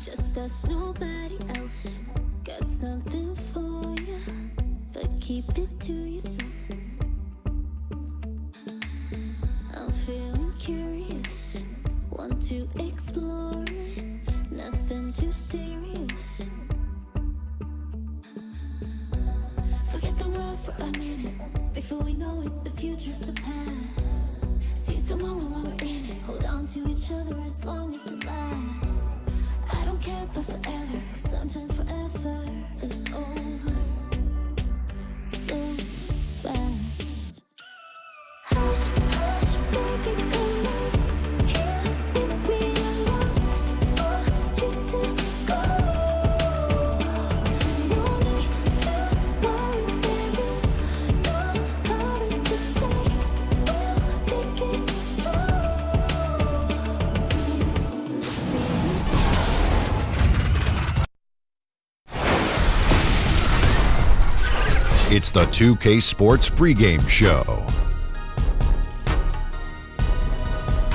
Just us, nobody else. Got something for you, but keep it to yourself. I'm feeling curious, want to explore it. Nothing too serious. Forget the world for a minute. Before we know it, the future's the past. Seize the moment while we're in it. Hold on to each other as long as it lasts. I don't care about forever, 'cause sometimes forever is over so fast. Hush, hush, baby, come on. Here with me alone for you to go. No need to worry, there is no hurry to stay. We'll take it slow. It's the 2K Sports Pregame Show.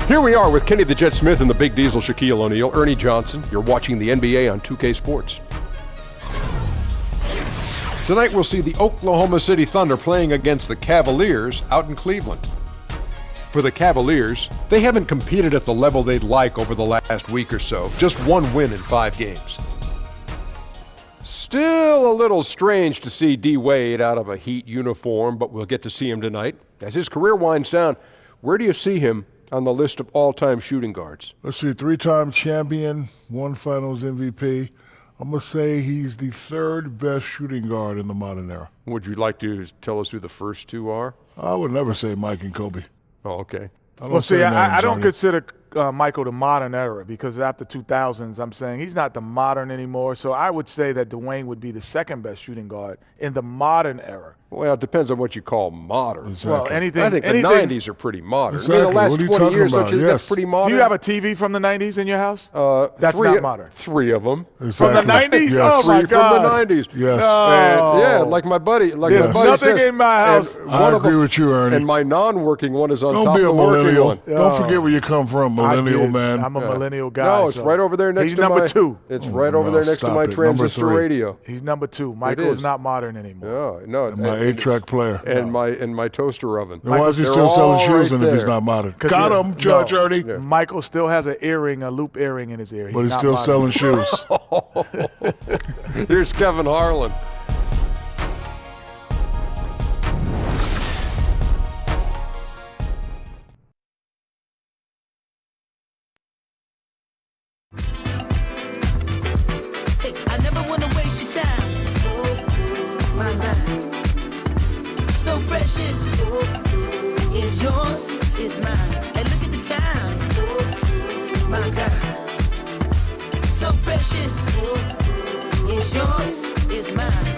Here we are with Kenny the Jet Smith and the Big Diesel, Shaquille O'Neal, Ernie Johnson. You're watching the NBA on 2K Sports. Tonight we'll see the Oklahoma City Thunder playing against the Cavaliers out in Cleveland. For the Cavaliers, they haven't competed at the level they'd like over the last week or so. Just one win in 5 games. Still a little strange to see D. Wade out of a Heat uniform, but we'll get to see him tonight. As his career winds down, where do you see him on the list of all-time shooting guards? Let's see, 3-time champion, 1 Finals MVP. I'm going to say he's the 3rd best shooting guard in the modern era. Would you like to tell us who the first 2 are? I would never say Mike and Kobe. Oh, okay. Well, see, I don't consider Michael the modern era, because after 2000s, I'm saying he's not the modern anymore. So I would say that Dwayne would be the 2nd best shooting guard in the modern era. Well, it depends on what you call modern. Exactly. Well, anything. I think the 90s are pretty modern. Exactly. I mean, the last What are you 20 talking years, about? don't you think that's pretty modern? Do you have a TV from the 90s in your house? That's not modern. 3 of them. Exactly. From the 90s? Yes. Oh, my 3 God. from the 90s. Yes. No. Yeah, like my buddy. There's nothing says, in my house. and I one of agree them- with you, Ernie. And my non-working one is on Don't top be of a the working millennial. one. Don't forget where you come from, millennial man. I'm a millennial guy. No, it's so right over there next he's to number my, 2. It's right over there next to stop my it. Number transistor 3. radio. He's number 2. Michael is not modern anymore. No, My 8-track player. and my toaster oven. And why is he They're still selling all shoes right if he's there. not modern? 'Cause Got you're- him, Judge no. Ernie. Michael still has a loop earring in his ear. But he's not still modern. selling shoes. Here's Kevin Harlan. I never wanna waste your time. My mind, so precious. Is yours, is mine. And look at the time. My God, so precious. Is yours, is mine.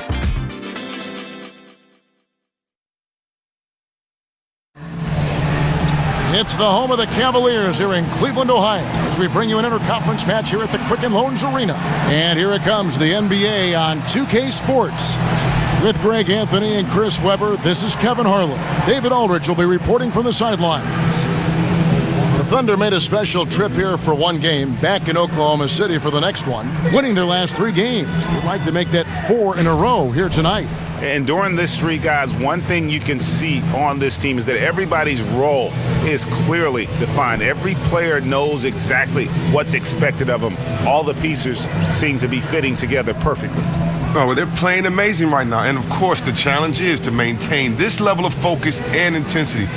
It's the home of the Cavaliers here in Cleveland, Ohio, as we bring you an interconference match here at the Quicken Loans Arena. And here it comes, the NBA on 2K Sports. With Greg Anthony and Chris Webber, this is Kevin Harlan. David Aldridge will be reporting from the sidelines. The Thunder made a special trip here for 1 game, back in Oklahoma City for the next one, winning their last 3 games. They'd like to make that 4 in a row here tonight. And during this streak, guys, one thing you can see on this team is that everybody's role is clearly defined. Every player knows exactly what's expected of them. All the pieces seem to be fitting together perfectly. Oh, well, they're playing amazing right now. And, of course, the challenge is to maintain this level of focus and intensity.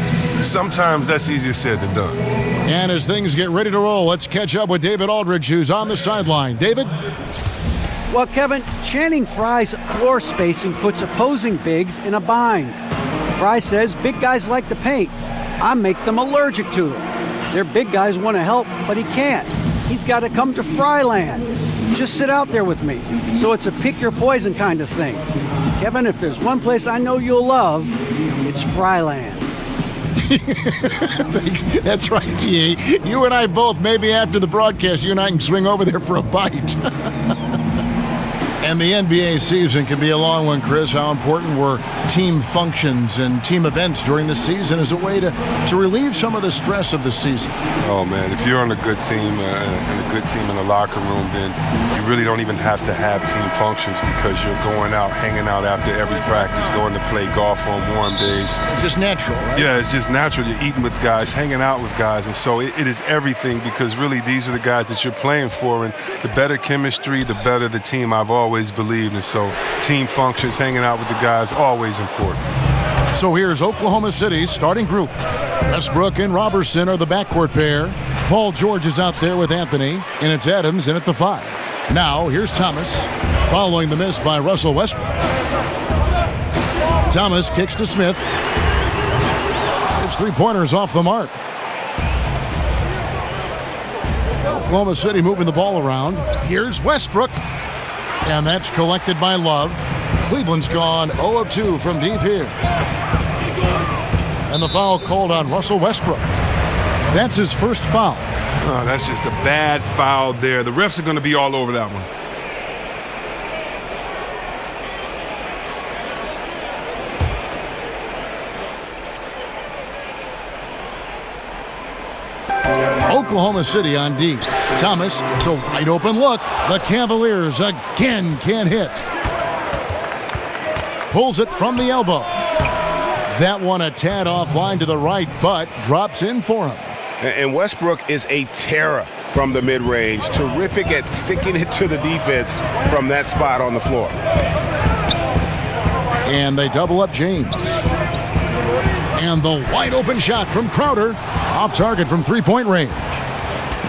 Sometimes that's easier said than done. And as things get ready to roll, let's catch up with David Aldridge, who's on the sideline. David? Well, Kevin, Channing Frye's floor spacing puts opposing bigs in a bind. Frye says big guys like to paint. I make them allergic to it. Their big guys want to help, but he can't. He's got to come to Fryland. Just sit out there with me. So it's a pick your poison kind of thing. Kevin, if there's one place I know you'll love, it's Fryland. That's right, T.A. You and I both, maybe after the broadcast, you and I can swing over there for a bite. And And the NBA season can be a long one, Chris. How important were team functions and team events during the season as a way to relieve some of the stress of the season? Oh, man, if you're on a good team and a good team in the locker room, then you really don't even have to have team functions because you're going out, hanging out after every practice, going to play golf on warm days. It's just natural, right? Yeah, it's just natural. You're eating with guys, hanging out with guys, and so it is everything because really these are the guys that you're playing for, and the better chemistry, the better the team, I've always believed. And so team functions, hanging out with the guys, always important. So here's Oklahoma City's starting group. Westbrook and Robertson are the backcourt pair. Paul George is out there with Anthony, and it's Adams in at the 5. Now here's Thomas, following the miss by Russell Westbrook. Thomas kicks to Smith. His three-pointers off the mark. Oklahoma City moving the ball around. Here's Westbrook. And that's collected by Love. Cleveland's gone 0 of 2 from deep here. And the foul called on Russell Westbrook. That's his first foul. Oh, that's just a bad foul there. The refs are going to be all over that one. Oklahoma City on D. Thomas, it's a wide open look. The Cavaliers again can't hit. Pulls it from the elbow. That one a tad offline to the right, but drops in for him. And Westbrook is a terror from the mid-range. Terrific at sticking it to the defense from that spot on the floor. And they double up James. And the wide open shot from Crowder. Off target from three-point range.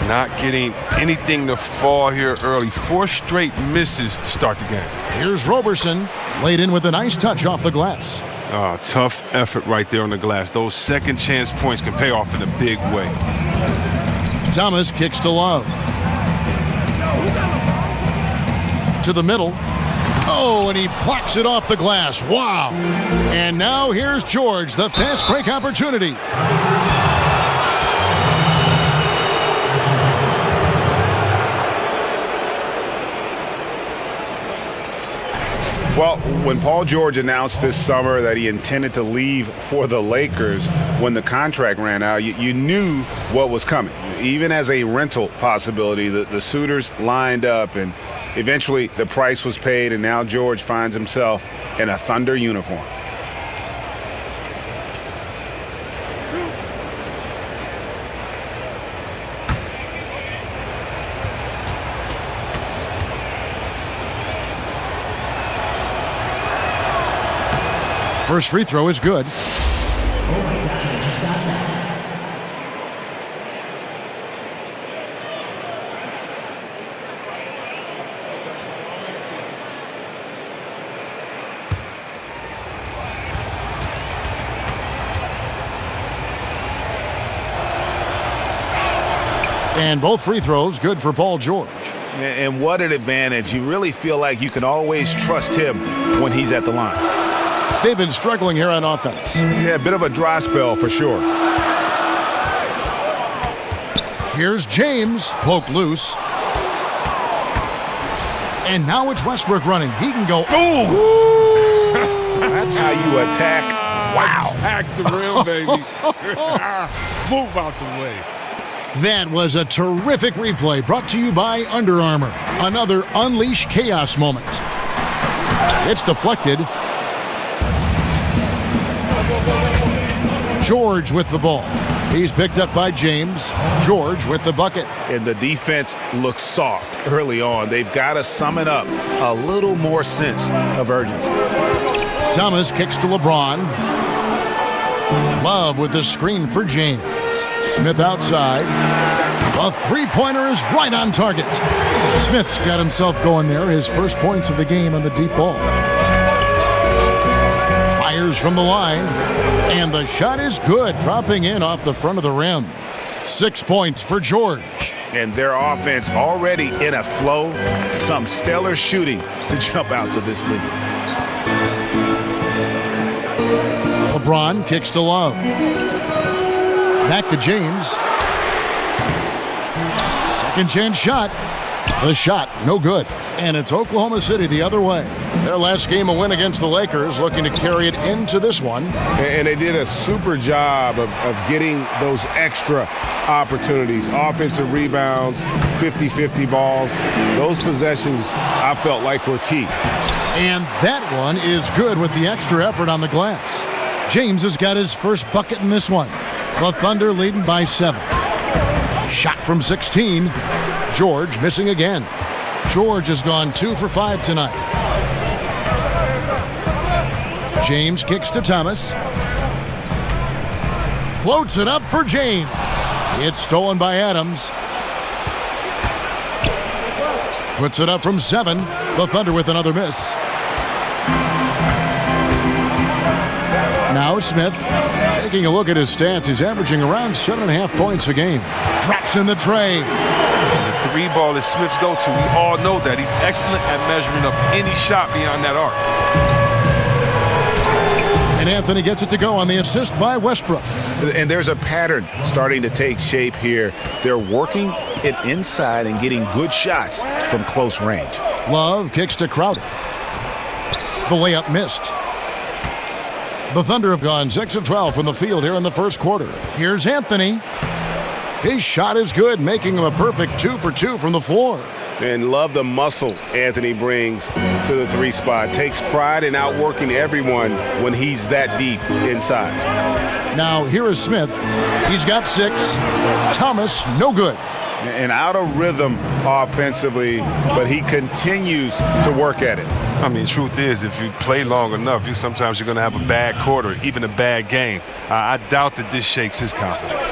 Not getting anything to fall here early. 4 straight misses to start the game. Here's Robertson, laid in with a nice touch off the glass. Oh, tough effort right there on the glass. Those second chance points can pay off in a big way. Thomas kicks to Love. To the middle. Oh, and he plucks it off the glass. Wow. And now here's George, the fast break opportunity. Well, when Paul George announced this summer that he intended to leave for the Lakers when the contract ran out, you knew what was coming. Even as a rental possibility, the suitors lined up, and eventually the price was paid, and now George finds himself in a Thunder uniform. First free throw is good. And both free throws good for Paul George. And what an advantage. You really feel like you can always trust him when he's at the line. They've been struggling here on offense. Yeah, a bit of a dry spell for sure. Here's James, poke loose. And now it's Westbrook running. He can go. Ooh! That's how you attack. Wow. Attack the rim, baby. Move out the way. That was a terrific replay brought to you by Under Armour. Another Unleash Chaos moment. It's deflected. George with the ball. He's picked up by James. George with the bucket. And the defense looks soft early on. They've got to sum it up. A little more sense of urgency. Thomas kicks to LeBron. Love with the screen for James. Smith outside. A three-pointer is right on target. Smith's got himself going there. His first points of the game on the deep ball. Fires from the line. And the shot is good, dropping in off the front of the rim. 6 points for George. And their offense already in a flow. Some stellar shooting to jump out to this lead. LeBron kicks to Love. Back to James. Second chance shot. The shot, no good. And it's Oklahoma City the other way. Their last game, a win against the Lakers, looking to carry it into this one. And they did a super job of getting those extra opportunities, offensive rebounds, 50-50 balls. Those possessions I felt like were key. And that one is good with the extra effort on the glass. James has got his first bucket in this one. The Thunder leading by 7. Shot from 16. George missing again. George has gone 2 for 5 tonight. James kicks to Thomas. Floats it up for James. It's stolen by Adams. Puts it up from 7. The Thunder with another miss. Now Smith, taking a look at his stats, he's averaging around 7.5 points a game. Drops in the tray. The 3 ball is Smith's go-to. We all know that. He's excellent at measuring up any shot beyond that arc. And Anthony gets it to go on the assist by Westbrook. And there's a pattern starting to take shape here. They're working it inside and getting good shots from close range. Love kicks to Crowder. The layup missed. The Thunder have gone 6 of 12 from the field here in the first quarter. Here's Anthony. His shot is good, making him a perfect 2 for 2 from the floor. And love the muscle Anthony brings to the 3 spot. Takes pride in outworking everyone when he's that deep inside. Now here is Smith. He's got 6. Thomas, no good. And out of rhythm offensively, but he continues to work at it. I mean, truth is, if you play long enough, sometimes you're going to have a bad quarter, even a bad game. I doubt that this shakes his confidence.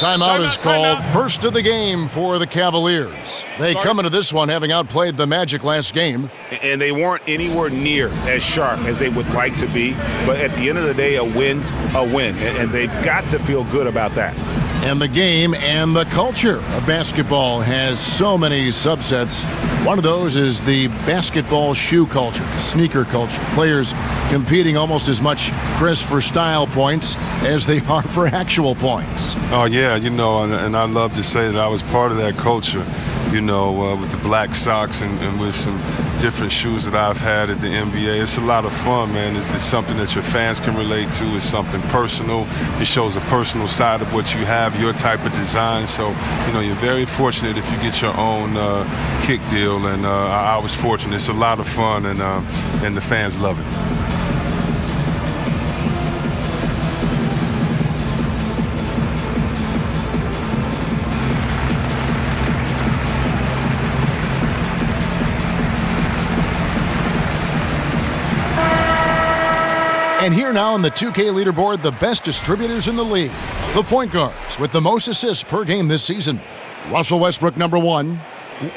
Timeout is called. First of the game for the Cavaliers. They come into this one having outplayed the Magic last game. And they weren't anywhere near as sharp as they would like to be. But at the end of the day, a win's a win. And they've got to feel good about that. And the game and the culture of basketball has so many subsets. One of those is the basketball shoe culture, the sneaker culture. Players competing almost as much, Chris, for style points as they are for actual points. Oh, yeah, and I love to say that I was part of that culture, with the black socks and with some different shoes that I've had at the NBA. It's a lot of fun, man. It's something that your fans can relate to. It's something personal. It shows a personal side of what you have, your type of design. So, you're very fortunate if you get your own kick deal, and I was fortunate. It's a lot of fun, and the fans love it. And here now on the 2K leaderboard, the best distributors in the league. The point guards with the most assists per game this season. Russell Westbrook, number 1.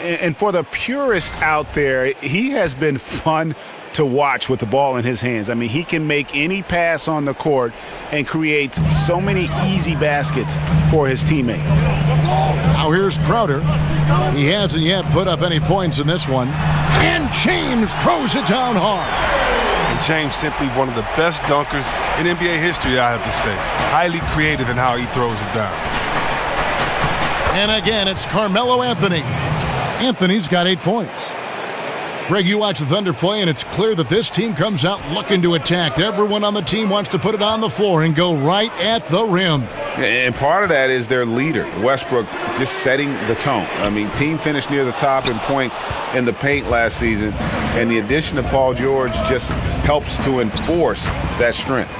And for the purist out there, he has been fun to watch with the ball in his hands. I mean, he can make any pass on the court and create so many easy baskets for his teammates. Now here's Crowder. He hasn't yet put up any points in this one. And James throws it down hard. And James simply one of the best dunkers in NBA history, I have to say. Highly creative in how he throws it down. And again, it's Carmelo Anthony. Anthony's got 8 points. Greg, you watch the Thunder play, and it's clear that this team comes out looking to attack. Everyone on the team wants to put it on the floor and go right at the rim. And part of that is their leader, Westbrook, just setting the tone. I mean, team finished near the top in points in the paint last season, and the addition of Paul George just helps to enforce that strength.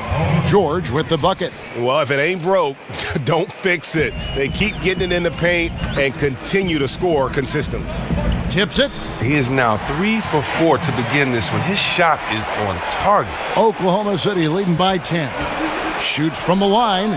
George with the bucket. Well, if it ain't broke, don't fix it. They keep getting it in the paint and continue to score consistently. Tips it. He is now 3 for 4 to begin this one. His shot is on target. Oklahoma City leading by 10. Shoots from the line.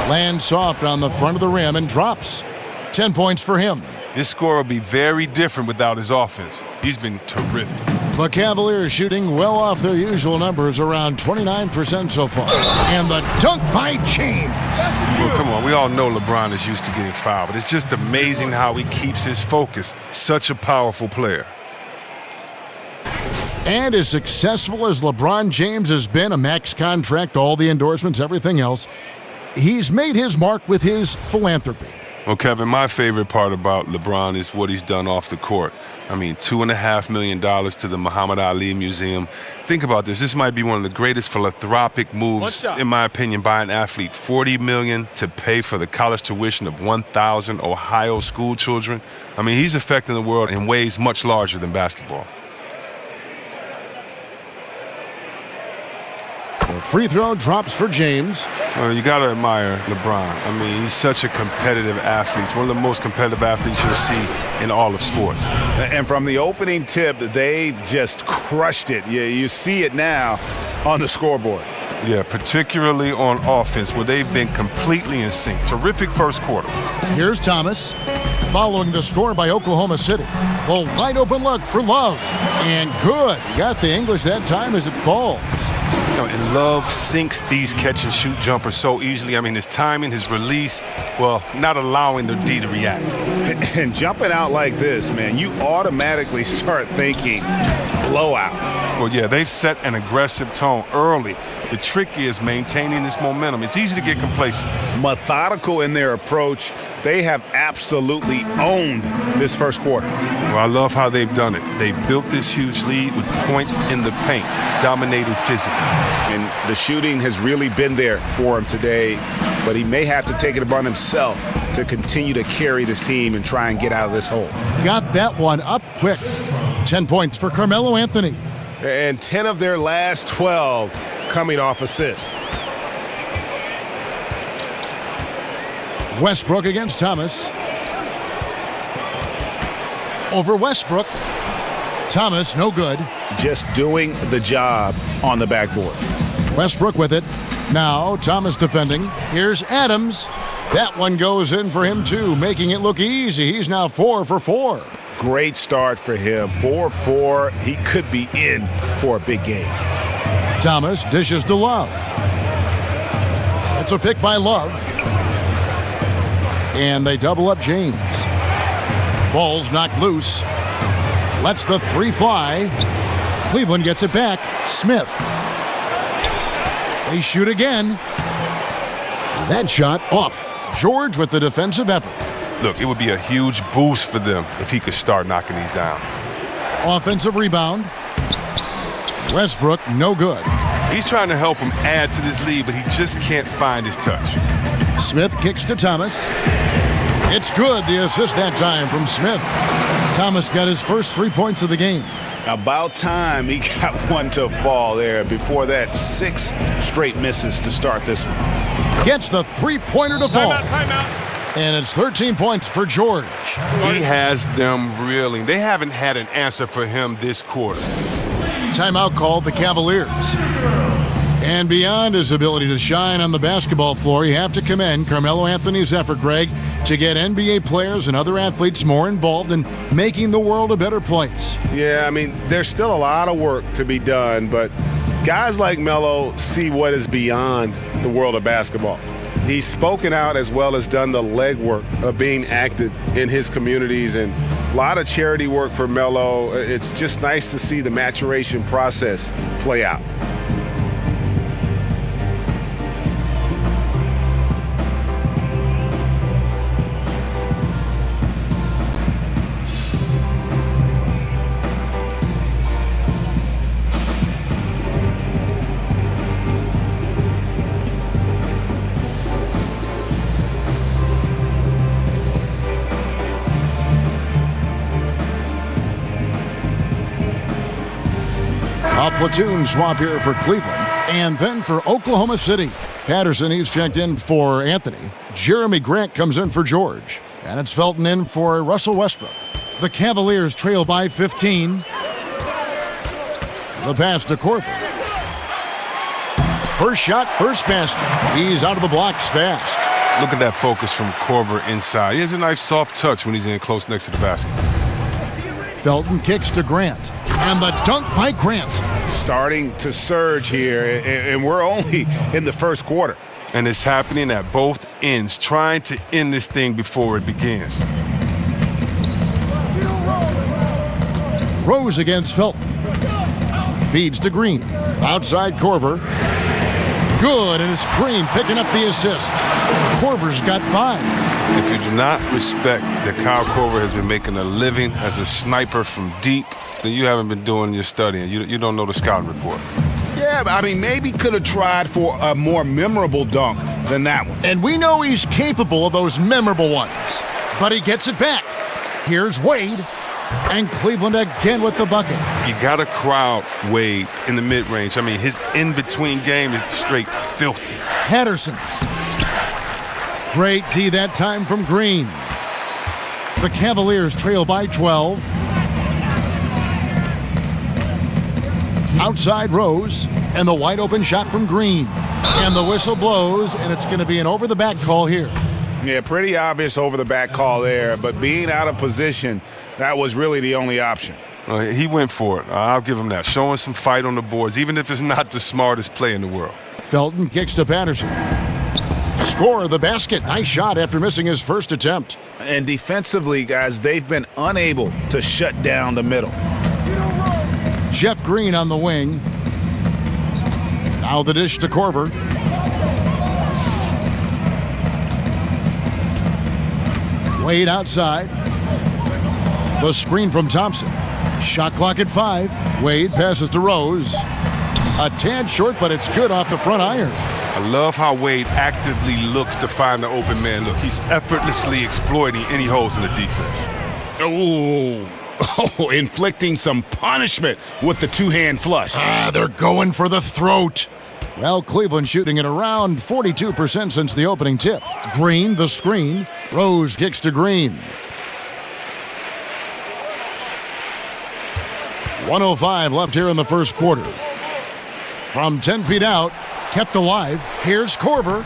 Lands soft on the front of the rim and drops. 10 points for him. This score will be very different without his offense. He's been terrific. The Cavaliers shooting well off their usual numbers, around 29% so far. And the dunk by James. Well, come on, we all know LeBron is used to getting fouled, but it's just amazing how he keeps his focus. Such a powerful player. And as successful as LeBron James has been, a max contract, all the endorsements, everything else, he's made his mark with his philanthropy. Well, Kevin, my favorite part about LeBron is what he's done off the court. I mean, $2.5 million to the Muhammad Ali Museum. Think about this. This might be one of the greatest philanthropic moves, in my opinion, by an athlete. $40 million to pay for the college tuition of 1,000 Ohio school children. I mean, he's affecting the world in ways much larger than basketball. The free throw drops for James. Well, you got to admire LeBron. I mean, he's such a competitive athlete. He's one of the most competitive athletes you'll see in all of sports. And from the opening tip, they just crushed it. You see it now on the scoreboard. Yeah, particularly on offense, where they've been completely in sync. Terrific first quarter. Here's Thomas, following the score by Oklahoma City. A wide open look for Love. And good. He got the English that time as it falls. And Love sinks these catch-and-shoot jumpers so easily. I mean, his timing, his release, well, not allowing the D to react. And jumping out like this, man, you automatically start thinking blowout. Well, yeah, they've set an aggressive tone early. The trick is maintaining this momentum. It's easy to get complacent. Methodical in their approach. They have absolutely owned this first quarter. Well, I love how they've done it. They built this huge lead with points in the paint, dominating physically. And the shooting has really been there for him today, but he may have to take it upon himself to continue to carry this team and try and get out of this hole. Got that one up quick. 10 points for Carmelo Anthony. And 10 of their last 12 coming off assists. Westbrook against Thomas. Over Westbrook. Thomas, no good. Just doing the job on the backboard. Westbrook with it. Now Thomas defending. Here's Adams. That one goes in for him too, making it look easy. He's now 4 for 4. Great start for him. 4-4. He could be in for a big game. Thomas dishes to Love. It's a pick by Love. And they double up James. Ball's knocked loose. Lets the three fly. Cleveland gets it back. Smith. They shoot again. That shot off. George with the defensive effort. Look, it would be a huge boost for them if he could start knocking these down. Offensive rebound. Westbrook, no good. He's trying to help him add to this lead, but he just can't find his touch. Smith kicks to Thomas. It's good, the assist that time from Smith. Thomas got his first 3 points of the game. About time he got one to fall there. Before that, 6 straight misses to start this one. Gets the three-pointer to fall. Timeout. And it's 13 points for George. He has them reeling. They haven't had an answer for him this quarter. Timeout called the Cavaliers. And beyond his ability to shine on the basketball floor, you have to commend Carmelo Anthony's effort, Greg, to get NBA players and other athletes more involved in making the world a better place. Yeah, I mean, there's still a lot of work to be done, but guys like Melo see what is beyond the world of basketball. He's spoken out as well as done the legwork of being active in his communities, and a lot of charity work for Melo. It's just nice to see the maturation process play out. A platoon swap here for Cleveland and then for Oklahoma City. Patterson, he's checked in for Anthony. Jeremy Grant comes in for George. And it's Felton in for Russell Westbrook. The Cavaliers trail by 15. The pass to Korver. First shot, first basket. He's out of the blocks fast. Look at that focus from Korver inside. He has a nice soft touch when he's in close next to the basket. Felton kicks to Grant. And the dunk by Grant. Starting to surge here, and we're only in the first quarter. And it's happening at both ends, trying to end this thing before it begins. Rose against Felton. Feeds to Green. Outside Korver. Good, and it's Green picking up the assist. Korver's got 5. If you do not respect that Kyle Korver has been making a living as a sniper from deep, then you haven't been doing your studying. You don't know the scouting report. Yeah, I mean, maybe could have tried for a more memorable dunk than that one. And we know he's capable of those memorable ones. But he gets it back. Here's Wade. And Cleveland again with the bucket. You got to crowd Wade in the mid-range. I mean, his in-between game is straight filthy. Patterson. Great D that time from Green. The Cavaliers trail by 12. Outside Rose, and the wide open shot from Green. And the whistle blows, and it's going to be an over-the-back call here. Yeah, pretty obvious over-the-back call there, but being out of position, that was really the only option. He went for it. I'll give him that. Showing some fight on the boards, even if it's not the smartest play in the world. Felton kicks to Patterson. Score the basket. Nice shot after missing his first attempt. And defensively, guys, they've been unable to shut down the middle. Jeff Green on the wing. Now the dish to Korver. Wade outside. The screen from Thompson. Shot clock at 5. Wade passes to Rose. A tad short, but it's good off the front iron. I love how Wade actively looks to find the open man look. He's effortlessly exploiting any holes in the defense. Oh, inflicting some punishment with the two-hand flush. They're going for the throat. Well, Cleveland shooting at around 42% since the opening tip. Green, the screen. Rose kicks to Green. 1:05 left here in the first quarter. From 10 feet out, kept alive. Here's Korver.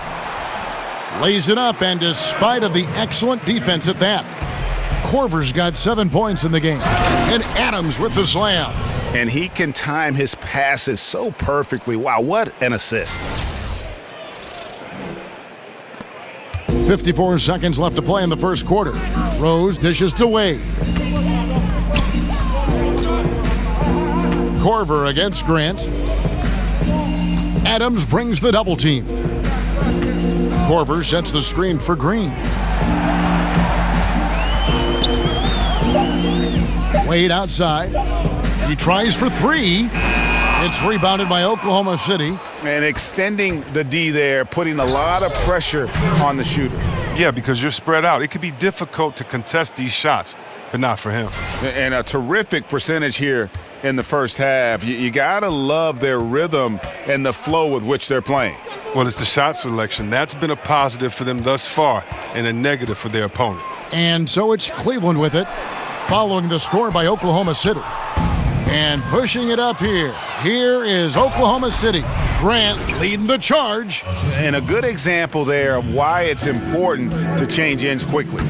Lays it up, and despite of the excellent defense at that, Korver's got 7 points in the game. And Adams with the slam. And he can time his passes so perfectly. Wow, what an assist. 54 seconds left to play in the first quarter. Rose dishes to Wade. Korver against Grant. Adams brings the double team. Korver sets the screen for Green. Wade outside. He tries for 3. It's rebounded by Oklahoma City. And extending the D there, putting a lot of pressure on the shooter. Yeah, because you're spread out. It could be difficult to contest these shots, but not for him. And a terrific percentage here in the first half. You got to love their rhythm and the flow with which they're playing. Well, it's the shot selection. That's been a positive for them thus far and a negative for their opponent. And so it's Cleveland with it, following the score by Oklahoma City. And pushing it up here. Here is Oklahoma City. Grant leading the charge. And a good example there of why it's important to change ends quickly.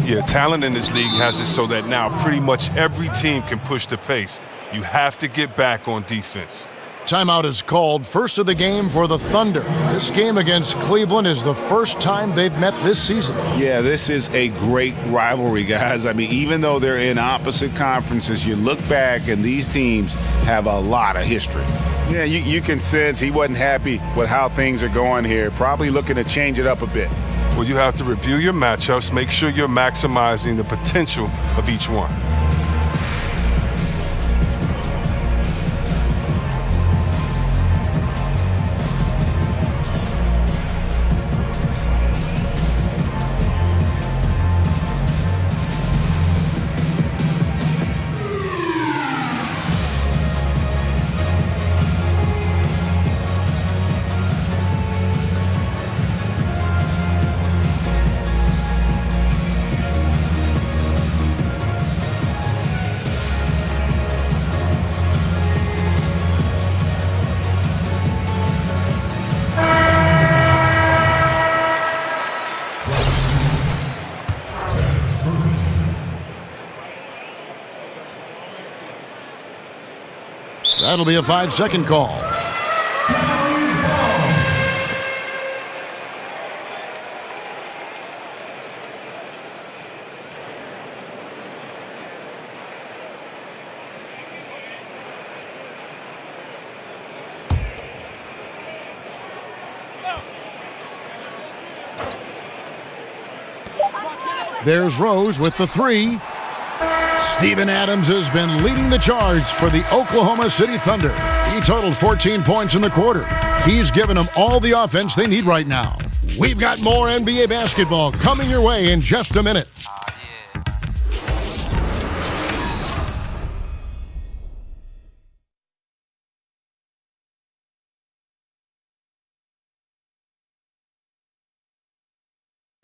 Yeah, talent in this league has it so that now pretty much every team can push the pace. You have to get back on defense. Timeout is called. First of the game for the Thunder. This game against Cleveland is the first time they've met this season. Yeah, this is a great rivalry, guys. I mean, even though they're in opposite conferences, you look back and these teams have a lot of history. Yeah, you can sense he wasn't happy with how things are going here. Probably looking to change it up a bit. Well, you have to review your matchups, make sure you're maximizing the potential of each one. That'll be a 5-second call. There's Rose with the three. Steven Adams has been leading the charge for the Oklahoma City Thunder. He totaled 14 points in the quarter. He's given them all the offense they need right now. We've got more NBA basketball coming your way in just a minute.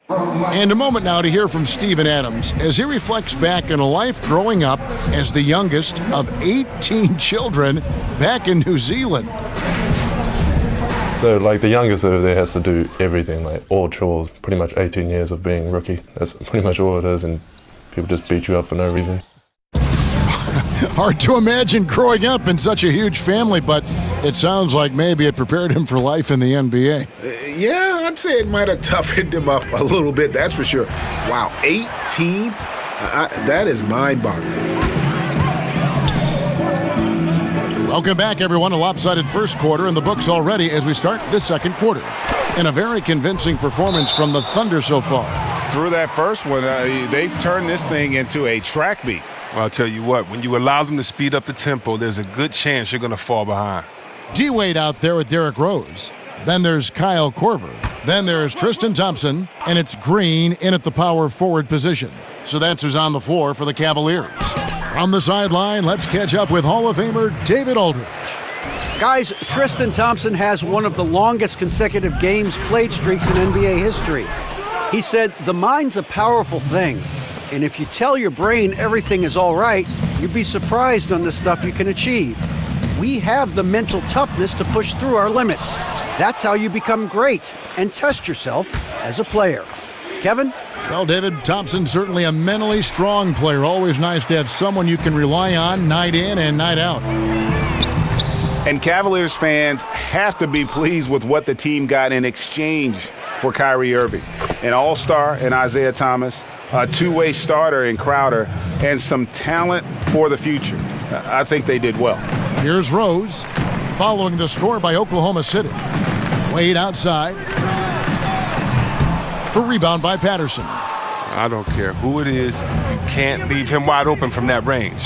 And a moment now to hear from Steven Adams as he reflects back on a life growing up as the youngest of 18 children back in New Zealand. So, like, the youngest over there has to do everything, like all chores, pretty much 18 years of being rookie. That's pretty much all it is, and people just beat you up for no reason. Hard to imagine growing up in such a huge family, but it sounds like maybe it prepared him for life in the NBA. Yeah, I'd say it might have toughened him up a little bit, that's for sure. Wow, 18? That is mind-boggling. Welcome back, everyone. A lopsided first quarter in the books already as we start the second quarter. And a very convincing performance from the Thunder so far. Through that first one, they've turned this thing into a track meet. Well, I'll tell you what, when you allow them to speed up the tempo, there's a good chance you're going to fall behind. D-Wade out there with Derrick Rose. Then there's Kyle Korver. Then there's Tristan Thompson. And it's Green in at the power forward position. So that's who's on the floor for the Cavaliers. On the sideline, let's catch up with Hall of Famer David Aldridge. Guys, Tristan Thompson has one of the longest consecutive games played streaks in NBA history. He said, "The mind's a powerful thing. And if you tell your brain everything is all right, you'd be surprised on the stuff you can achieve. We have the mental toughness to push through our limits. That's how you become great and test yourself as a player." Kevin? Well, David, Thompson's certainly a mentally strong player. Always nice to have someone you can rely on night in and night out. And Cavaliers fans have to be pleased with what the team got in exchange for Kyrie Irving. An all-star in Isaiah Thomas, a two-way starter in Crowder, and some talent for the future. I think they did well. Here's Rose, following the score by Oklahoma City. Wade outside. For rebound by Patterson. I don't care who it is, you can't leave him wide open from that range.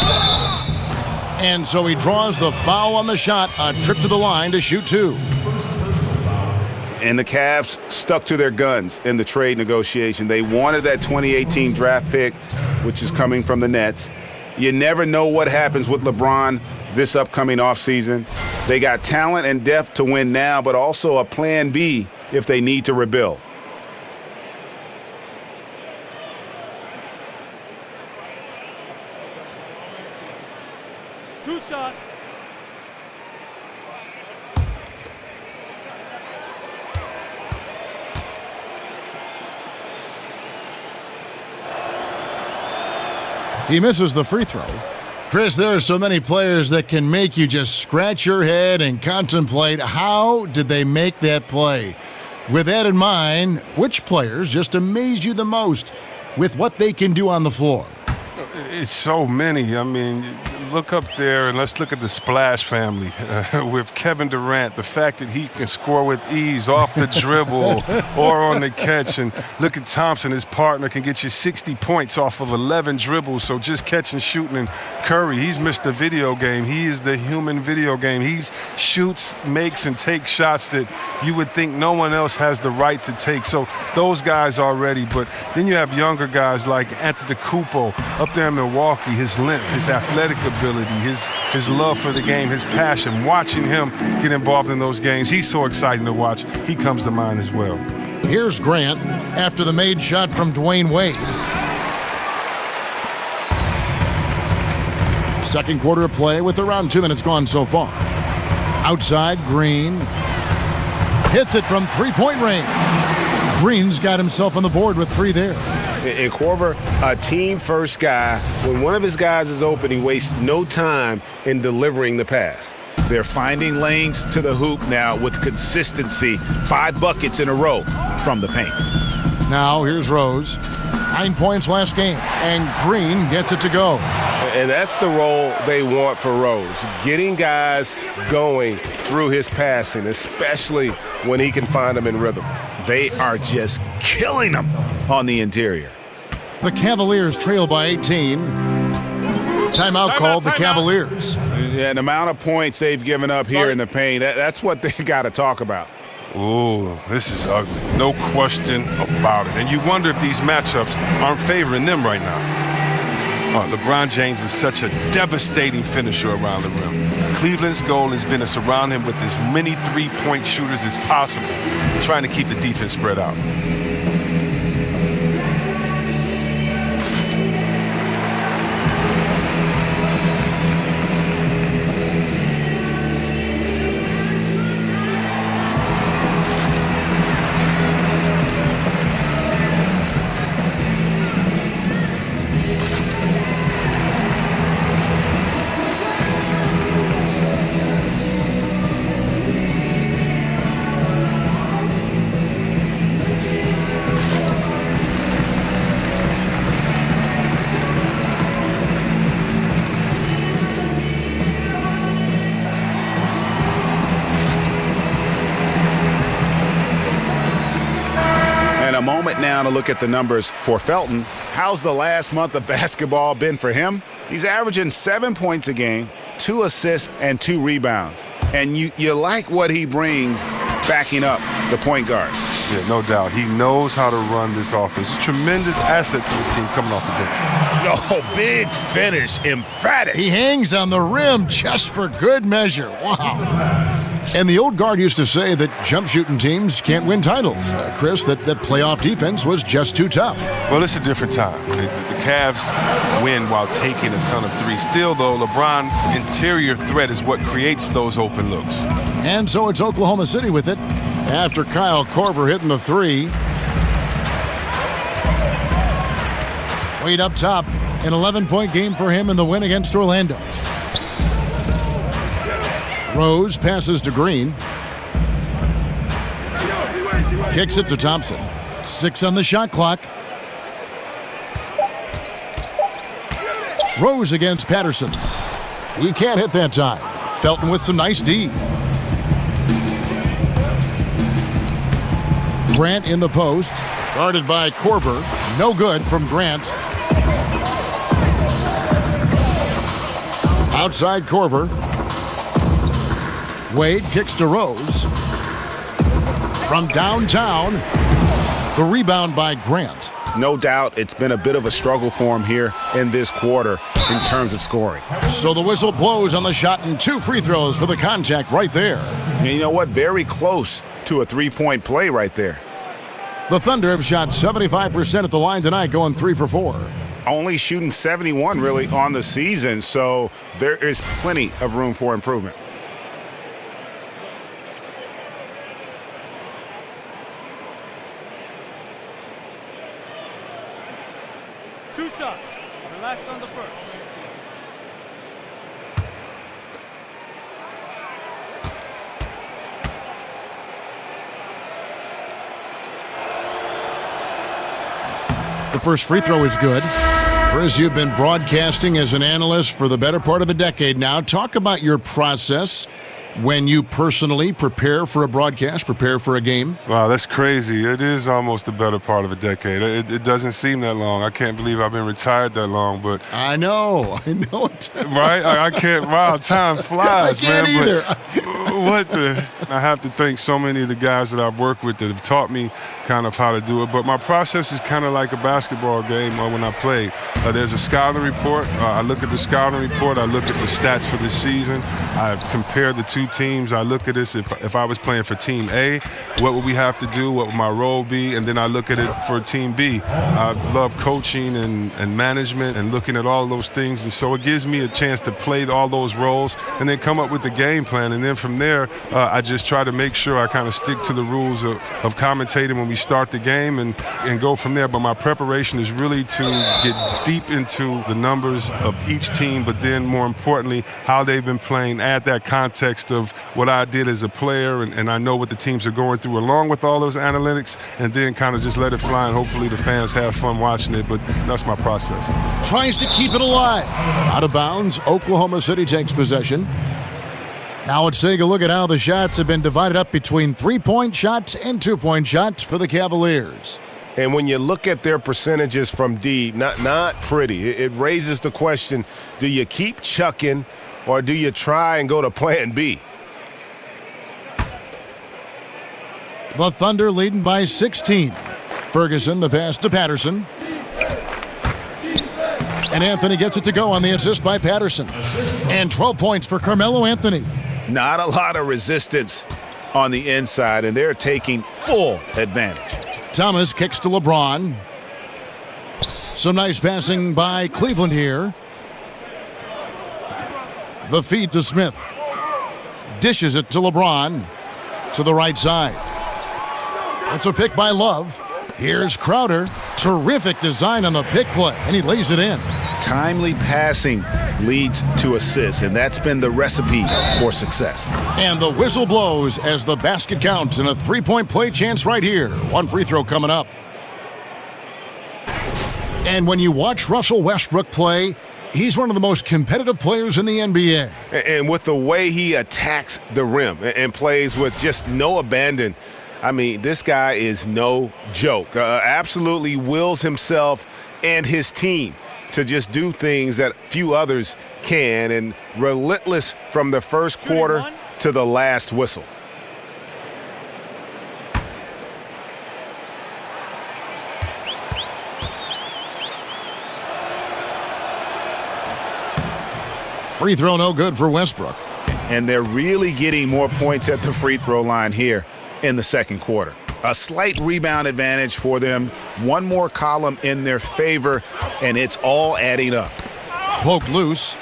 And so he draws the foul on the shot, a trip to the line to shoot two. And the Cavs stuck to their guns in the trade negotiation. They wanted that 2018 draft pick, which is coming from the Nets. You never know what happens with LeBron this upcoming offseason. They got talent and depth to win now, but also a plan B if they need to rebuild. Two shot. He misses the free throw. Chris, there are so many players that can make you just scratch your head and contemplate how did they make that play. With that in mind, which players just amaze you the most with what they can do on the floor? It's so many. I mean, look up there and let's look at the Splash family with Kevin Durant. The fact that he can score with ease off the dribble or on the catch. And look at Thompson, his partner, can get you 60 points off of 11 dribbles. So just catching, shooting. And Curry, he's Mr. Video Game. He is the human video game. He shoots, makes, and takes shots that you would think no one else has the right to take. So those guys already. But then you have younger guys like Antetokounmpo up there in Milwaukee, his length, his athletic ability, his love for the game, his passion. Watching him get involved in those games, he's so exciting to watch. He comes to mind as well. Here's Grant after the made shot from Dwayne Wade. Second quarter of play with around 2 minutes gone so far. Outside, Green hits it from three-point range. Green's got himself on the board with three there. And Korver, a team-first guy. When one of his guys is open, he wastes no time in delivering the pass. They're finding lanes to the hoop now with consistency. 5 buckets in a row from the paint. Now here's Rose. 9 points last game, and Green gets it to go. And that's the role they want for Rose, getting guys going through his passing, especially when he can find them in rhythm. They are just killing them on the interior. The Cavaliers trail by 18. Timeout called the Cavaliers. Yeah, the amount of points they've given up here in the paint, that's what they got to talk about. Oh, this is ugly. No question about it. And you wonder if these matchups aren't favoring them right now. LeBron James is such a devastating finisher around the rim. Cleveland's goal has been to surround him with as many three-point shooters as possible, trying to keep the defense spread out. A moment now to look at the numbers for Felton. How's the last month of basketball been for him? He's averaging 7 points a game, 2 assists, and 2 rebounds. And you like what he brings backing up the point guard. Yeah, no doubt. He knows how to run this offense. Tremendous asset to this team coming off the bench. Oh, big finish, emphatic. He hangs on the rim just for good measure. Wow. And the old guard used to say that jump shooting teams can't win titles. Chris, that playoff defense was just too tough. Well, it's a different time. The Cavs win while taking a ton of threes. Still, though, LeBron's interior threat is what creates those open looks. And so it's Oklahoma City with it after Kyle Korver hitting the three. Wade up top, an 11-point game for him in the win against Orlando. Rose passes to Green. Kicks it to Thompson. 6 on the shot clock. Rose against Patterson. He can't hit that time. Felton with some nice D. Grant in the post. Guarded by Korver. No good from Grant. Outside Korver. Wade kicks to Rose. From downtown, the rebound by Grant. No doubt it's been a bit of a struggle for him here in this quarter in terms of scoring. So the whistle blows on the shot and 2 free throws for the contact right there. And you know what? Very close to a three-point play right there. The Thunder have shot 75% at the line tonight, going 3 for 4. Only shooting 71 really on the season, so there is plenty of room for improvement. Two shots. Relax on the first. The first free throw is good. Chris, you've been broadcasting as an analyst for the better part of a decade now. Talk about your process when you personally prepare for a broadcast, prepare for a game. Wow, that's crazy. It is almost the better part of a decade. It doesn't seem that long. I can't believe I've been retired that long, but I know it. Right? I can't. Wow, time flies, I can't man. either. I have to thank so many of the guys that I've worked with that have taught me kind of how to do it. But my process is kind of like a basketball game when I play. There's a scouting report. I look at the scouting report. I look at the stats for this season. I compare the two teams. I look at this. If I was playing for Team A, what would we have to do? What would my role be? And then I look at it for Team B. I love coaching and management and looking at all those things. And so it gives me a chance to play all those roles and then come up with the game plan. And then from there, I just try to make sure I kind of stick to the rules of commentating when we start the game and go from there. But my preparation is really to get deep into the numbers of each team, but then more importantly, how they've been playing, add that context of what I did as a player, and I know what the teams are going through along with all those analytics, and then kind of just let it fly, and hopefully the fans have fun watching it, but that's my process. Tries to keep it alive. Out of bounds, Oklahoma City takes possession. Now let's take a look at how the shots have been divided up between 3-point shots and 2-point shots for the Cavaliers. And when you look at their percentages from deep, not pretty. It raises the question, do you keep chucking or do you try and go to plan B? The Thunder leading by 16. Ferguson, the pass to Patterson. And Anthony gets it to go on the assist by Patterson. And 12 points for Carmelo Anthony. Not a lot of resistance on the inside, and they're taking full advantage. Thomas kicks to LeBron. Some nice passing by Cleveland here. The feed to Smith. Dishes it to LeBron to the right side. It's a pick by Love. Here's Crowder. Terrific design on the pick play, and he lays it in. Timely passing leads to assists, and that's been the recipe for success. And the whistle blows as the basket counts, and a three-point play chance right here. One free throw coming up. And when you watch Russell Westbrook play, he's one of the most competitive players in the NBA. And with the way he attacks the rim and plays with just no abandon, I mean, this guy is no joke. Absolutely wills himself and his team to just do things that few others can, and relentless from the first quarter to the last whistle. Free throw no good for Westbrook. And they're really getting more points at the free throw line here in the second quarter. A slight rebound advantage for them. One more column in their favor, and it's all adding up. Poked loose.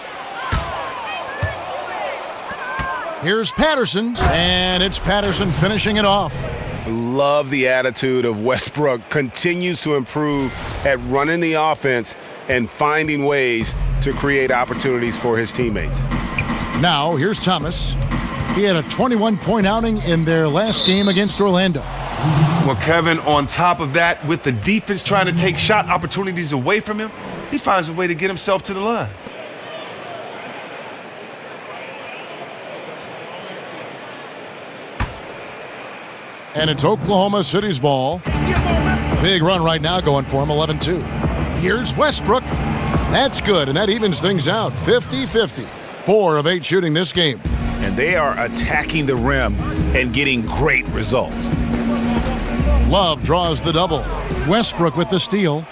Here's Patterson, and it's Patterson finishing it off. Love the attitude of Westbrook. Continues to improve at running the offense and finding ways to create opportunities for his teammates. Now, here's Thomas. He had a 21-point outing in their last game against Orlando. Well, Kevin, on top of that, with the defense trying to take shot opportunities away from him, he finds a way to get himself to the line. And it's Oklahoma City's ball. Big run right now going for him, 11-2. Here's Westbrook. That's good, and that evens things out, 50-50. 4 of 8 shooting this game. And they are attacking the rim and getting great results. Love draws the double. Westbrook with the steal.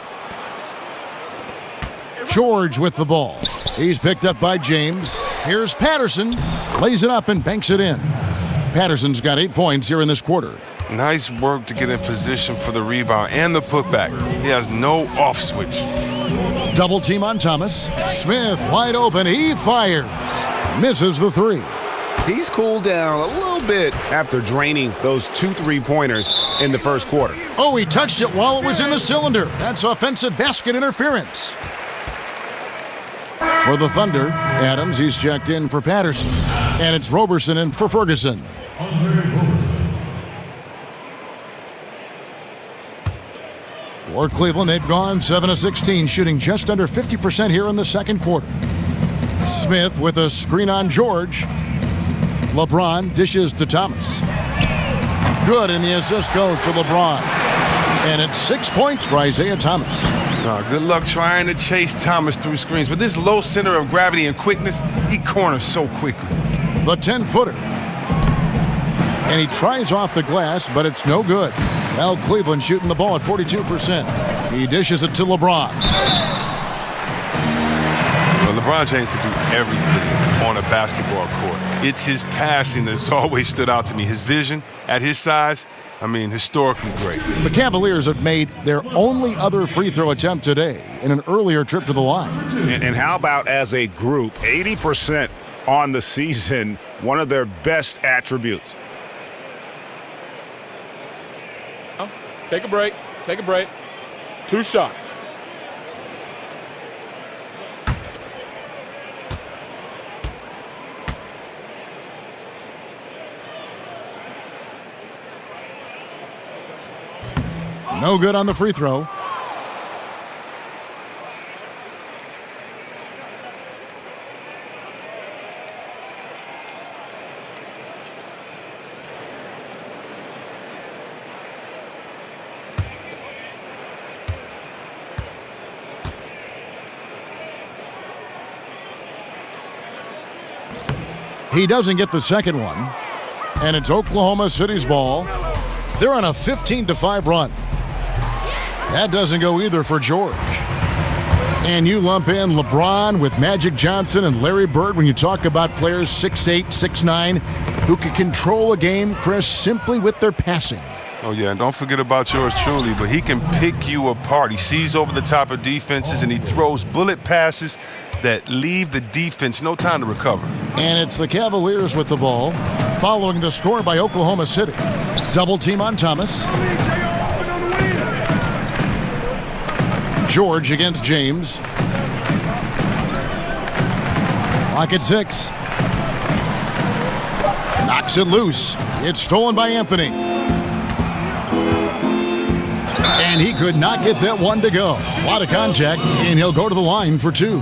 George with the ball. He's picked up by James. Here's Patterson. Lays it up and banks it in. Patterson's got 8 points here in this quarter. Nice work to get in position for the rebound and the putback. He has no off switch. Double team on Thomas. Smith wide open. He fires. Misses the three. He's cooled down a little bit after draining those 2 3-pointers in the first quarter. Oh, he touched it while it was in the cylinder. That's offensive basket interference. For the Thunder, Adams, he's checked in for Patterson. And it's Roberson in for Ferguson. For Cleveland, they've gone 7 of 16, shooting just under 50% here in the second quarter. Smith with a screen on George. LeBron dishes to Thomas. Good, and the assist goes to LeBron. And it's 6 points for Isaiah Thomas. Good luck trying to chase Thomas through screens. With this low center of gravity and quickness, he corners so quickly. The 10-footer. And he tries off the glass, but it's no good. Now Cleveland shooting the ball at 42%. He dishes it to LeBron. Well, LeBron James can do everything on a basketball court. It's his passing that's always stood out to me. His vision at his size, I mean, historically great. The Cavaliers have made their only other free throw attempt today in an earlier trip to the line. And how about as a group, 80% on the season, one of their best attributes. Take a break. Take a break. 2 shots. No good on the free throw. He doesn't get the second one, and it's Oklahoma City's ball. They're on a 15-5 run. That doesn't go either for George. And you lump in LeBron with Magic Johnson and Larry Bird when you talk about players 6'8", 6'9", who can control a game, Chris, simply with their passing. Oh, yeah, and don't forget about yours truly, but he can pick you apart. He sees over the top of defenses, and he throws bullet passes that leave the defense no time to recover. And it's the Cavaliers with the ball, following the score by Oklahoma City. Double team on Thomas. George against James. Clock at 6. Knocks it loose. It's stolen by Anthony. And he could not get that one to go. A lot of contact, and he'll go to the line for 2.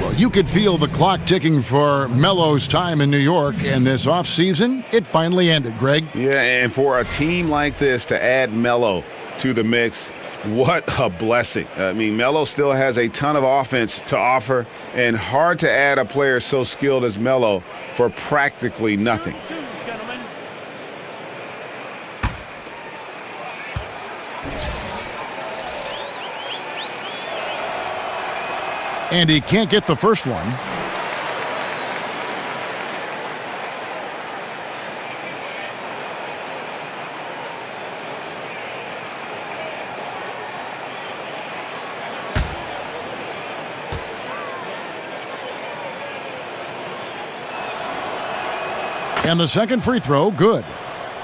Well, you could feel the clock ticking for Melo's time in New York, and this offseason, it finally ended, Greg. Yeah, and for a team like this to add Melo to the mix, what a blessing. I mean, Melo still has a ton of offense to offer, and hard to add a player so skilled as Melo for practically nothing. And he can't get the first one. And the second free throw, good.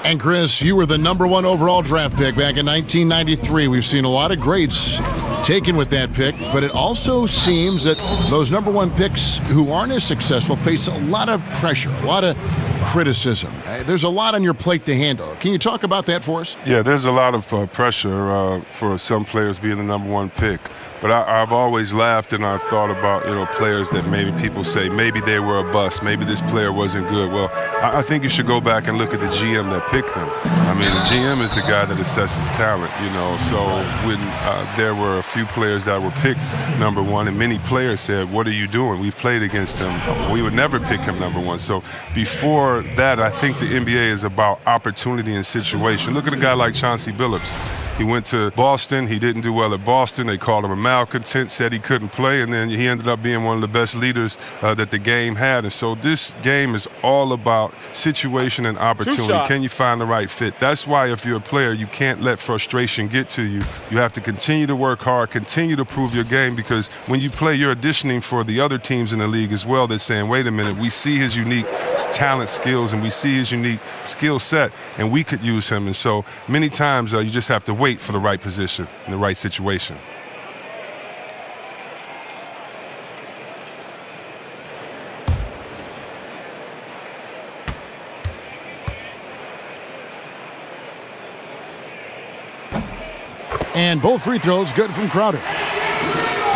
And Chris, you were the #1 overall draft pick back in 1993. We've seen a lot of greats taken with that pick, but it also seems that those #1 picks who aren't as successful face a lot of pressure, a lot of criticism. There's a lot on your plate to handle. Can you talk about that for us? Yeah, there's a lot of pressure for some players being the #1 pick. But I've always laughed and I've thought about, players that maybe people say maybe they were a bust, maybe this player wasn't good. Well, I think you should go back and look at the GM that picked them. I mean, the GM is the guy that assesses talent, So when there were a few players that were picked #1, and many players said, "What are you doing? We've played against him. We would never pick him #1." So before that, I think the NBA is about opportunity and situation. Look at a guy like Chauncey Billups. He went to Boston. He didn't do well at Boston. They called him a malcontent, said he couldn't play, and then he ended up being one of the best leaders that the game had. And so this game is all about situation and opportunity. Can you find the right fit? That's why if you're a player, you can't let frustration get to you. You have to continue to work hard, continue to prove your game, because when you play, you're auditioning for the other teams in the league as well. They're saying, wait a minute, we see his unique talent, skills, and we see his unique skill set, and we could use him. And so many times you just have to wait for the right position in the right situation. And both free throws good from Crowder.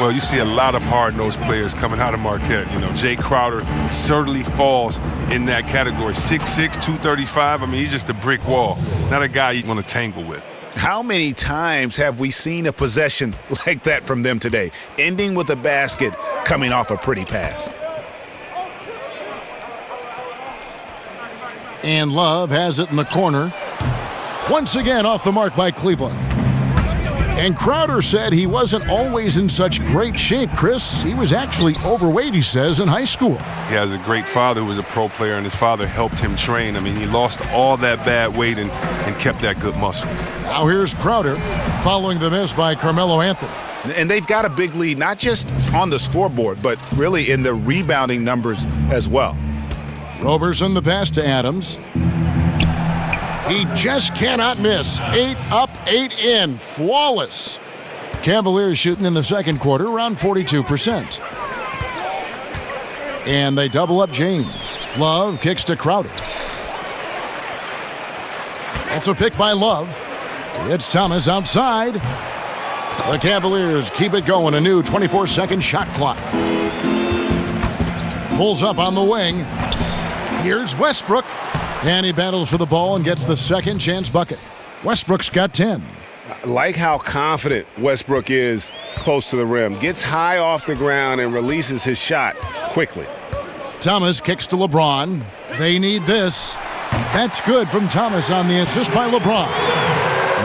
Well, you see a lot of hard-nosed players coming out of Marquette. Jay Crowder certainly falls in that category. 6'6", 235. I mean, he's just a brick wall. Not a guy you want to tangle with. How many times have we seen a possession like that from them today, ending with a basket coming off a pretty pass? And Love has it in the corner. Once again off the mark by Cleveland. And Crowder said he wasn't always in such great shape, Chris. He was actually overweight, he says, in high school. He has a great father who was a pro player, and his father helped him train. I mean, he lost all that bad weight and kept that good muscle. Now here's Crowder following the miss by Carmelo Anthony. And they've got a big lead, not just on the scoreboard, but really in the rebounding numbers as well. Roberson the pass to Adams. He just cannot miss. 8 up, 8 in. Flawless. Cavaliers shooting in the second quarter around 42%. And they double up James. Love kicks to Crowder. That's a pick by Love. It's Thomas outside. The Cavaliers keep it going. A new 24-second shot clock. Pulls up on the wing. Here's Westbrook. And he battles for the ball and gets the second chance bucket. Westbrook's got 10. I like how confident Westbrook is close to the rim. Gets high off the ground and releases his shot quickly. Thomas kicks to LeBron. They need this. That's good from Thomas on the assist by LeBron.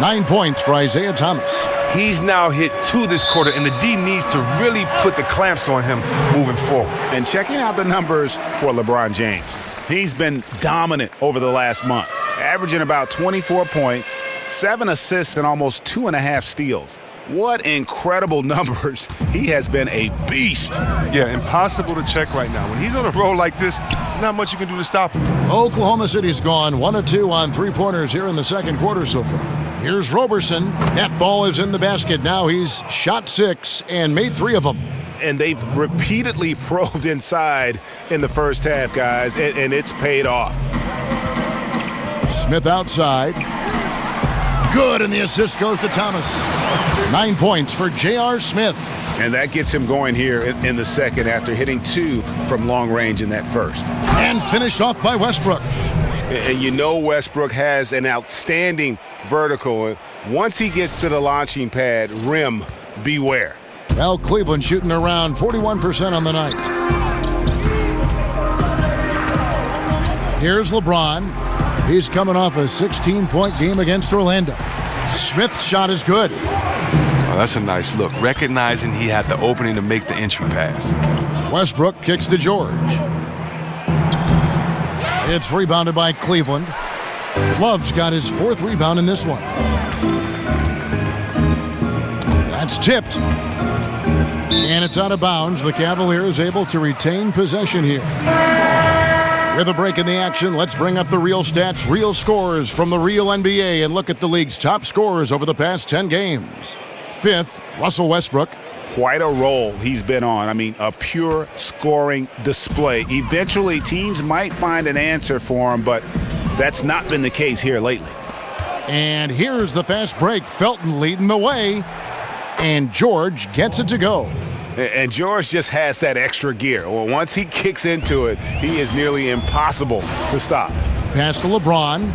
9 points for Isaiah Thomas. He's now hit 2 this quarter, and the D needs to really put the clamps on him moving forward. And checking out the numbers for LeBron James. He's been dominant over the last month, averaging about 24 points, 7 assists, and almost 2.5 steals. What incredible numbers. He has been a beast. Yeah, impossible to check right now. When he's on a roll like this, there's not much you can do to stop him. Oklahoma City's gone 1 of 2 on three-pointers here in the second quarter so far. Here's Roberson. That ball is in the basket. Now he's shot 6 and made 3 of them. And they've repeatedly probed inside in the first half, guys, and it's paid off. Smith outside. Good, and the assist goes to Thomas. 9 points for J.R. Smith. And that gets him going here in the second after hitting 2 from long range in that first. And finished off by Westbrook. And you know Westbrook has an outstanding vertical. Once he gets to the launching pad, rim, beware. Well, Cleveland shooting around 41% on the night. Here's LeBron. He's coming off a 16-point game against Orlando. Smith's shot is good. Oh, that's a nice look, recognizing he had the opening to make the entry pass. Westbrook kicks to George. It's rebounded by Cleveland. Love's got his 4th rebound in this one. That's tipped. And it's out of bounds. The Cavaliers able to retain possession here. With a break in the action, let's bring up the real stats, real scores from the real NBA and look at the league's top scorers over the past 10 games. 5th, Russell Westbrook. Quite a roll he's been on. I mean, a pure scoring display. Eventually, teams might find an answer for him, but that's not been the case here lately. And here's the fast break. Felton leading the way. And George gets it to go. And George just has that extra gear. Well, once he kicks into it, he is nearly impossible to stop. Pass to LeBron.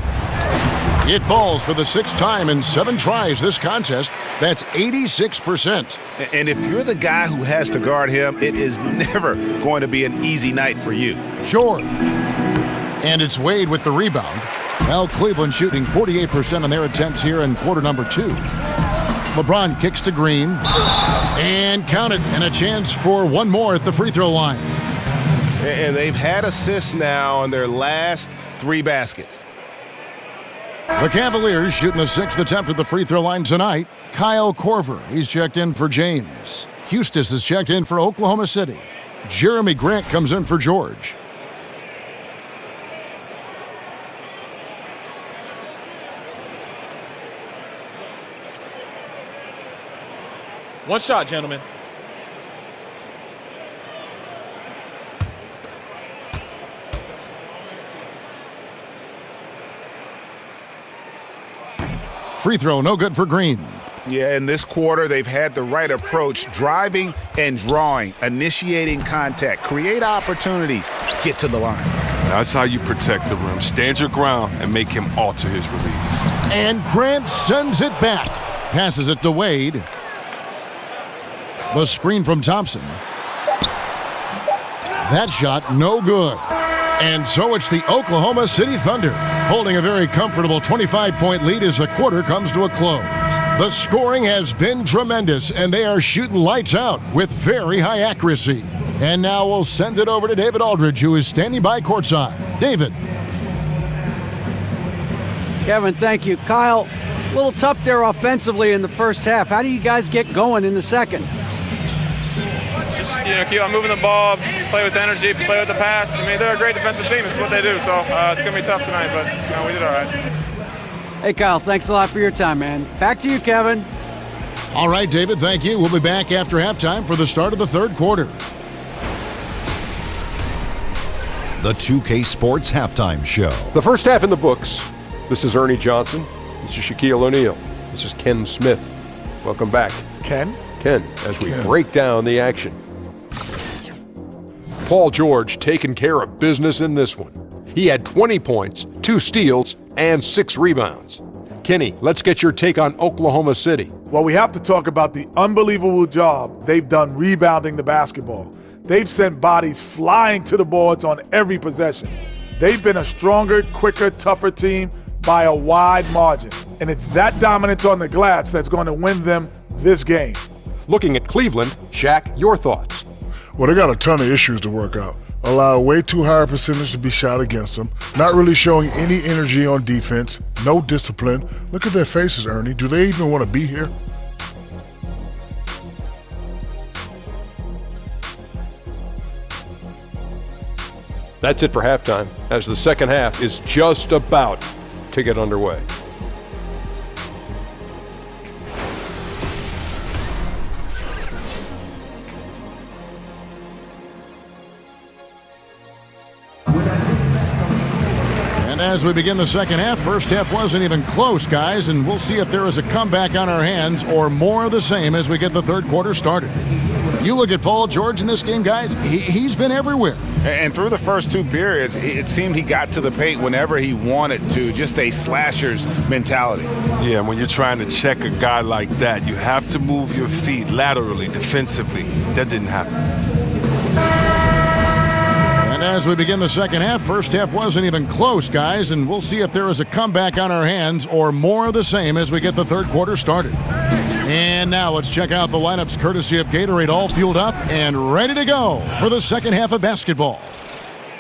It falls for the 6th time in 7 tries this contest. That's 86%. And if you're the guy who has to guard him, it is never going to be an easy night for you. George. And it's Wade with the rebound. Well, Cleveland shooting 48% on their attempts here in quarter number 2. LeBron kicks to Green. And count it. And a chance for one more at the free throw line. And they've had assists now on their last 3 baskets. The Cavaliers shooting the 6th attempt at the free throw line tonight. Kyle Korver, he's checked in for James. Hustis is checked in for Oklahoma City. Jeremy Grant comes in for George. One shot, gentlemen. Free throw, no good for Green. Yeah, in this quarter, they've had the right approach, driving and drawing, initiating contact, create opportunities, get to the line. That's how you protect the rim. Stand your ground and make him alter his release. And Grant sends it back. Passes it to Wade. The screen from Thompson. That shot, no good. And so it's the Oklahoma City Thunder, holding a very comfortable 25-point lead as the quarter comes to a close. The scoring has been tremendous, and they are shooting lights out with very high accuracy. And now we'll send it over to David Aldridge, who is standing by courtside. David. Kevin, thank you. Kyle, a little tough there offensively in the first half. How do you guys get going in the second? Just, keep on moving the ball, play with energy, play with the pass. I mean, they're a great defensive team. It's what they do. So it's going to be tough tonight, but we did all right. Hey, Kyle, thanks a lot for your time, man. Back to you, Kevin. All right, David, thank you. We'll be back after halftime for the start of the third quarter. The 2K Sports Halftime Show. The first half in the books. This is Ernie Johnson. This is Shaquille O'Neal. This is Ken Smith. Welcome back. Ken, as we break down the action. Paul George taking care of business in this one. He had 20 points, 2 steals, and 6 rebounds. Kenny, let's get your take on Oklahoma City. Well, we have to talk about the unbelievable job they've done rebounding the basketball. They've sent bodies flying to the boards on every possession. They've been a stronger, quicker, tougher team by a wide margin. And it's that dominance on the glass that's going to win them this game. Looking at Cleveland, Shaq, your thoughts? Well, they got a ton of issues to work out. Allow way too high a percentage to be shot against them. Not really showing any energy on defense. No discipline. Look at their faces, Ernie. Do they even want to be here? That's it for halftime, as the second half is just about to get underway. And as we begin the second half, first half wasn't even close, guys, and we'll see if there is a comeback on our hands or more of the same as we get the third quarter started. You look at Paul George in this game, guys, he's been everywhere. And through the first two periods, it seemed he got to the paint whenever he wanted to, just a slasher's mentality. Yeah, when you're trying to check a guy like that, you have to move your feet laterally, defensively. That didn't happen. And as we begin the second half, first half wasn't even close, guys, and we'll see if there is a comeback on our hands or more of the same as we get the third quarter started. And now let's check out the lineups courtesy of Gatorade, all fueled up and ready to go for the second half of basketball.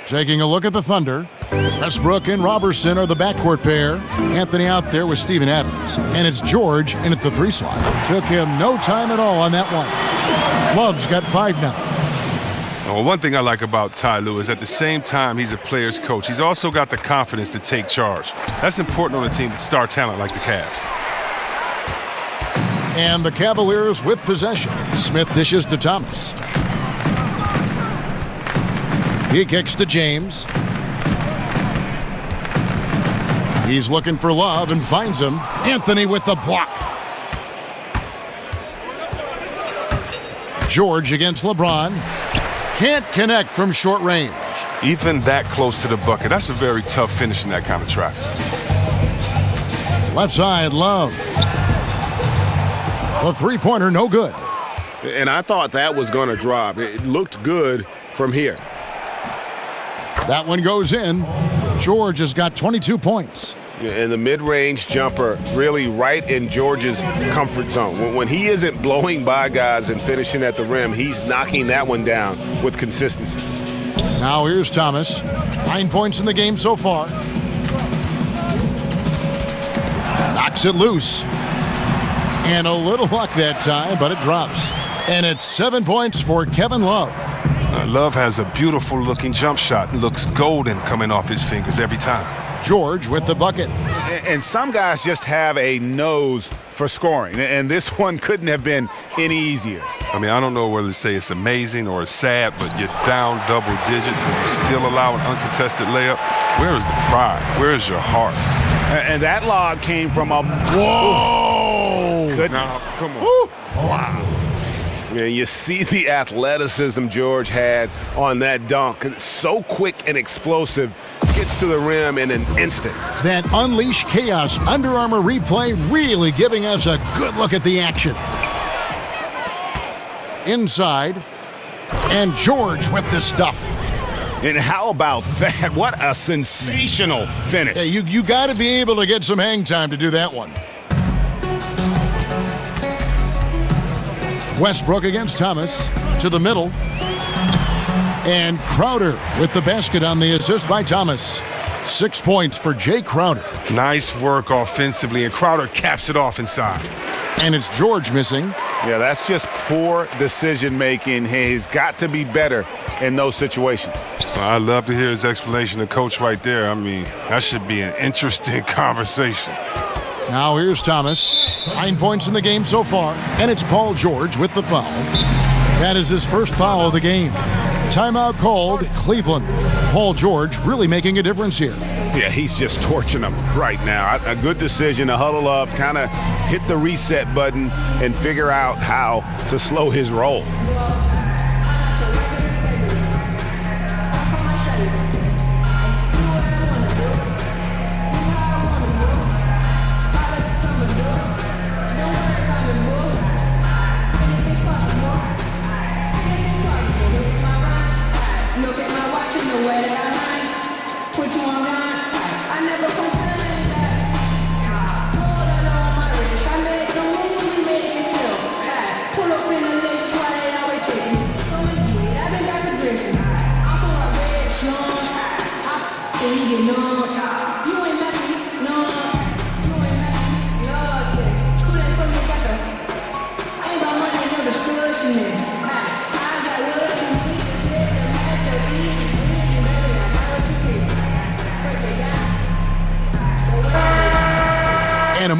Taking a look at the Thunder, Westbrook and Robertson are the backcourt pair. Anthony out there with Steven Adams. And it's George in at the 3 slot. Took him no time at all on that one. Love's got 5 now. Well, one thing I like about Ty Lue is at the same time he's a player's coach, he's also got the confidence to take charge. That's important on a team with star talent like the Cavs. And the Cavaliers with possession. Smith dishes to Thomas. He kicks to James. He's looking for Love and finds him. Anthony with the block. George against LeBron. Can't connect from short range. Even that close to the bucket, that's a very tough finish in that kind of traffic. Left side, Love. The three-pointer, no good. And I thought that was going to drop. It looked good from here. That one goes in. George has got 22 points. And the mid-range jumper really right in George's comfort zone. When he isn't blowing by guys and finishing at the rim, he's knocking that one down with consistency. Now here's Thomas. 9 points in the game so far. Knocks it loose. And a little luck that time, but it drops. And it's 7 points for Kevin Love. Love has a beautiful looking jump shot. Looks golden coming off his fingers every time. George with the bucket. And some guys just have a nose for scoring. And this one couldn't have been any easier. I mean, I don't know whether to say it's amazing or it's sad, but you're down double digits and you still allow an uncontested layup. Where is the pride? Where is your heart? And that log came from a... Whoa! Goodness. Now, come on. Woo. Wow. Yeah, you see the athleticism George had on that dunk. It's so quick and explosive. Gets to the rim in an instant. That Unleash Chaos Under Armour replay really giving us a good look at the action. Inside. And George with the stuff. And how about that? What a sensational finish. Yeah, you got to be able to get some hang time to do that one. Westbrook against Thomas to the middle. And Crowder with the basket on the assist by Thomas. 6 points for Jay Crowder. Nice work offensively, and Crowder caps it off inside. And it's George missing. Yeah, that's just poor decision making. He's got to be better in those situations. Well, I'd love to hear his explanation to Coach right there. I mean, that should be an interesting conversation. Now here's Thomas. 9 points in the game so far. And it's Paul George with the foul. That is his first foul of the game. Timeout called, Cleveland. Paul George really making a difference here. Yeah, he's just torching them right now. A good decision to huddle up, kind of hit the reset button, and figure out how to slow his roll.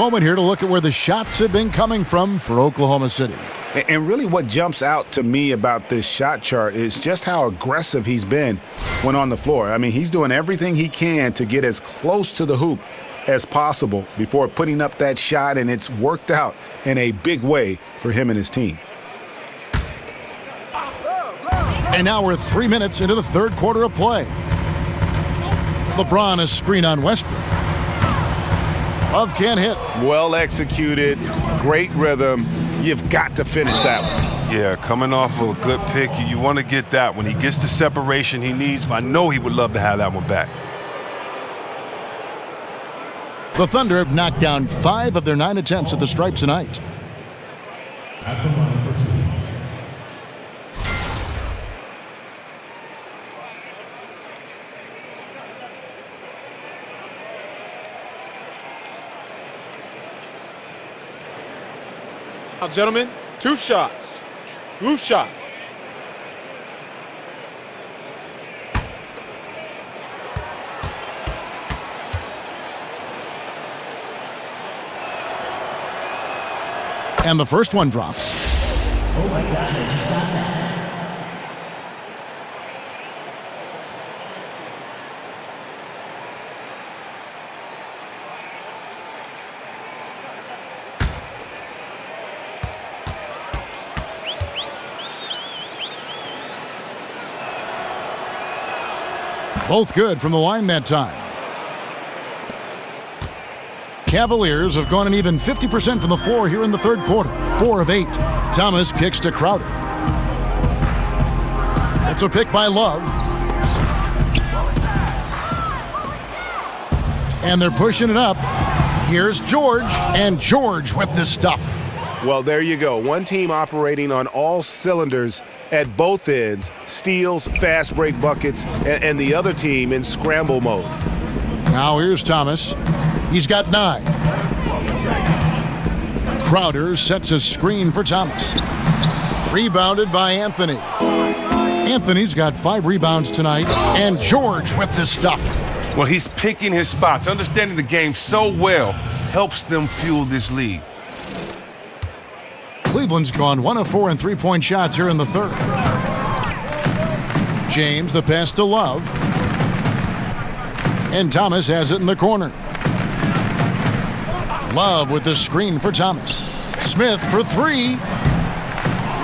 moment here to look at where the shots have been coming from for Oklahoma City. And really what jumps out to me about this shot chart is just how aggressive he's been when on the floor. I mean, he's doing everything he can to get as close to the hoop as possible before putting up that shot, and it's worked out in a big way for him and his team. And now we're 3 minutes into the third quarter of play. LeBron is screen on Westbrook. Love can't hit. Well executed, great rhythm. You've got to finish that one. Yeah, coming off of a good pick, you want to get that. When he gets the separation he needs, I know he would love to have that one back. The Thunder have knocked down 5 of their 9 attempts at the stripe tonight. Now, gentlemen, 2 shots. 2 shots. And the first one drops. Oh my God, I just got that. Both good from the line that time. Cavaliers have gone an even 50% from the floor here in the third quarter. 4 of 8. Thomas kicks to Crowder. It's a pick by Love. And they're pushing it up. Here's George, and George with the stuff. Well, there you go. One team operating on all cylinders at both ends, steals, fast break buckets, and the other team in scramble mode. Now here's Thomas. He's got 9. Crowder sets a screen for Thomas. Rebounded by Anthony. Anthony's got 5 rebounds tonight, and George with the stuff. Well, he's picking his spots, understanding the game so well, helps them fuel this lead. Cleveland's gone 1 of 4 in 3-point shots here in the third. James, the pass to Love. And Thomas has it in the corner. Love with the screen for Thomas. Smith for 3.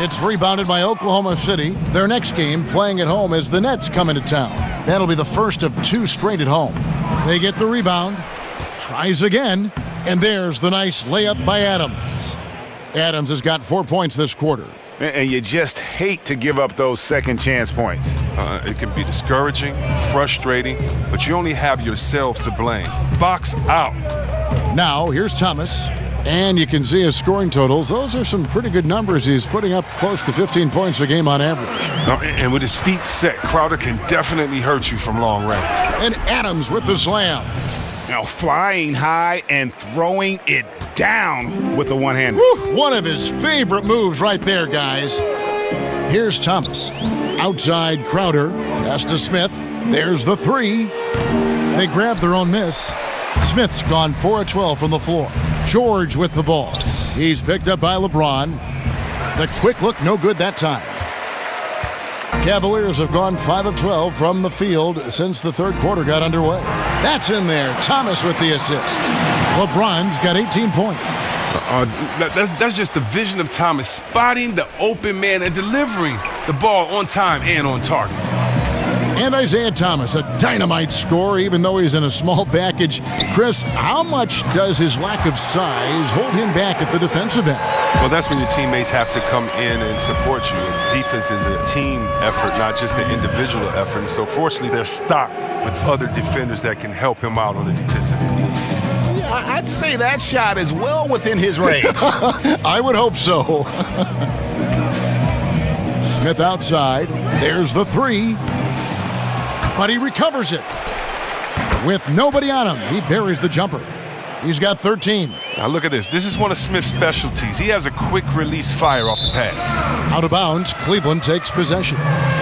It's rebounded by Oklahoma City. Their next game playing at home as the Nets come into town. That'll be the first of 2 straight at home. They get the rebound. Tries again. And there's the nice layup by Adams. Adams has got 4 points this quarter. And you just hate to give up those second chance points. It can be discouraging, frustrating, but you only have yourselves to blame. Box out. Now, here's Thomas. And you can see his scoring totals. Those are some pretty good numbers. He's putting up close to 15 points a game on average. And with his feet set, Crowder can definitely hurt you from long range. And Adams with the slam. Now flying high and throwing it down with the one-hander. One of his favorite moves right there, guys. Here's Thomas. Outside Crowder. Pass to Smith. There's the 3. They grab their own miss. Smith's gone 4 of 12 from the floor. George with the ball. He's picked up by LeBron. The quick look, no good that time. Cavaliers have gone 5 of 12 from the field since the third quarter got underway. That's in there. Thomas with the assist. LeBron's got 18 points. That's just the vision of Thomas, spotting the open man and delivering the ball on time and on target. And Isaiah Thomas, a dynamite scorer, even though he's in a small package. Chris, how much does his lack of size hold him back at the defensive end? Well, that's when your teammates have to come in and support you. Defense is a team effort, not just an individual effort. And so, fortunately, they're stocked with other defenders that can help him out on the defensive end. Yeah, I'd say that shot is well within his range. I would hope so. Smith outside. There's the 3. But he recovers it. With nobody on him, he buries the jumper. He's got 13. Now look at this. This is one of Smith's specialties. He has a quick release fire off the pass. Out of bounds, Cleveland takes possession.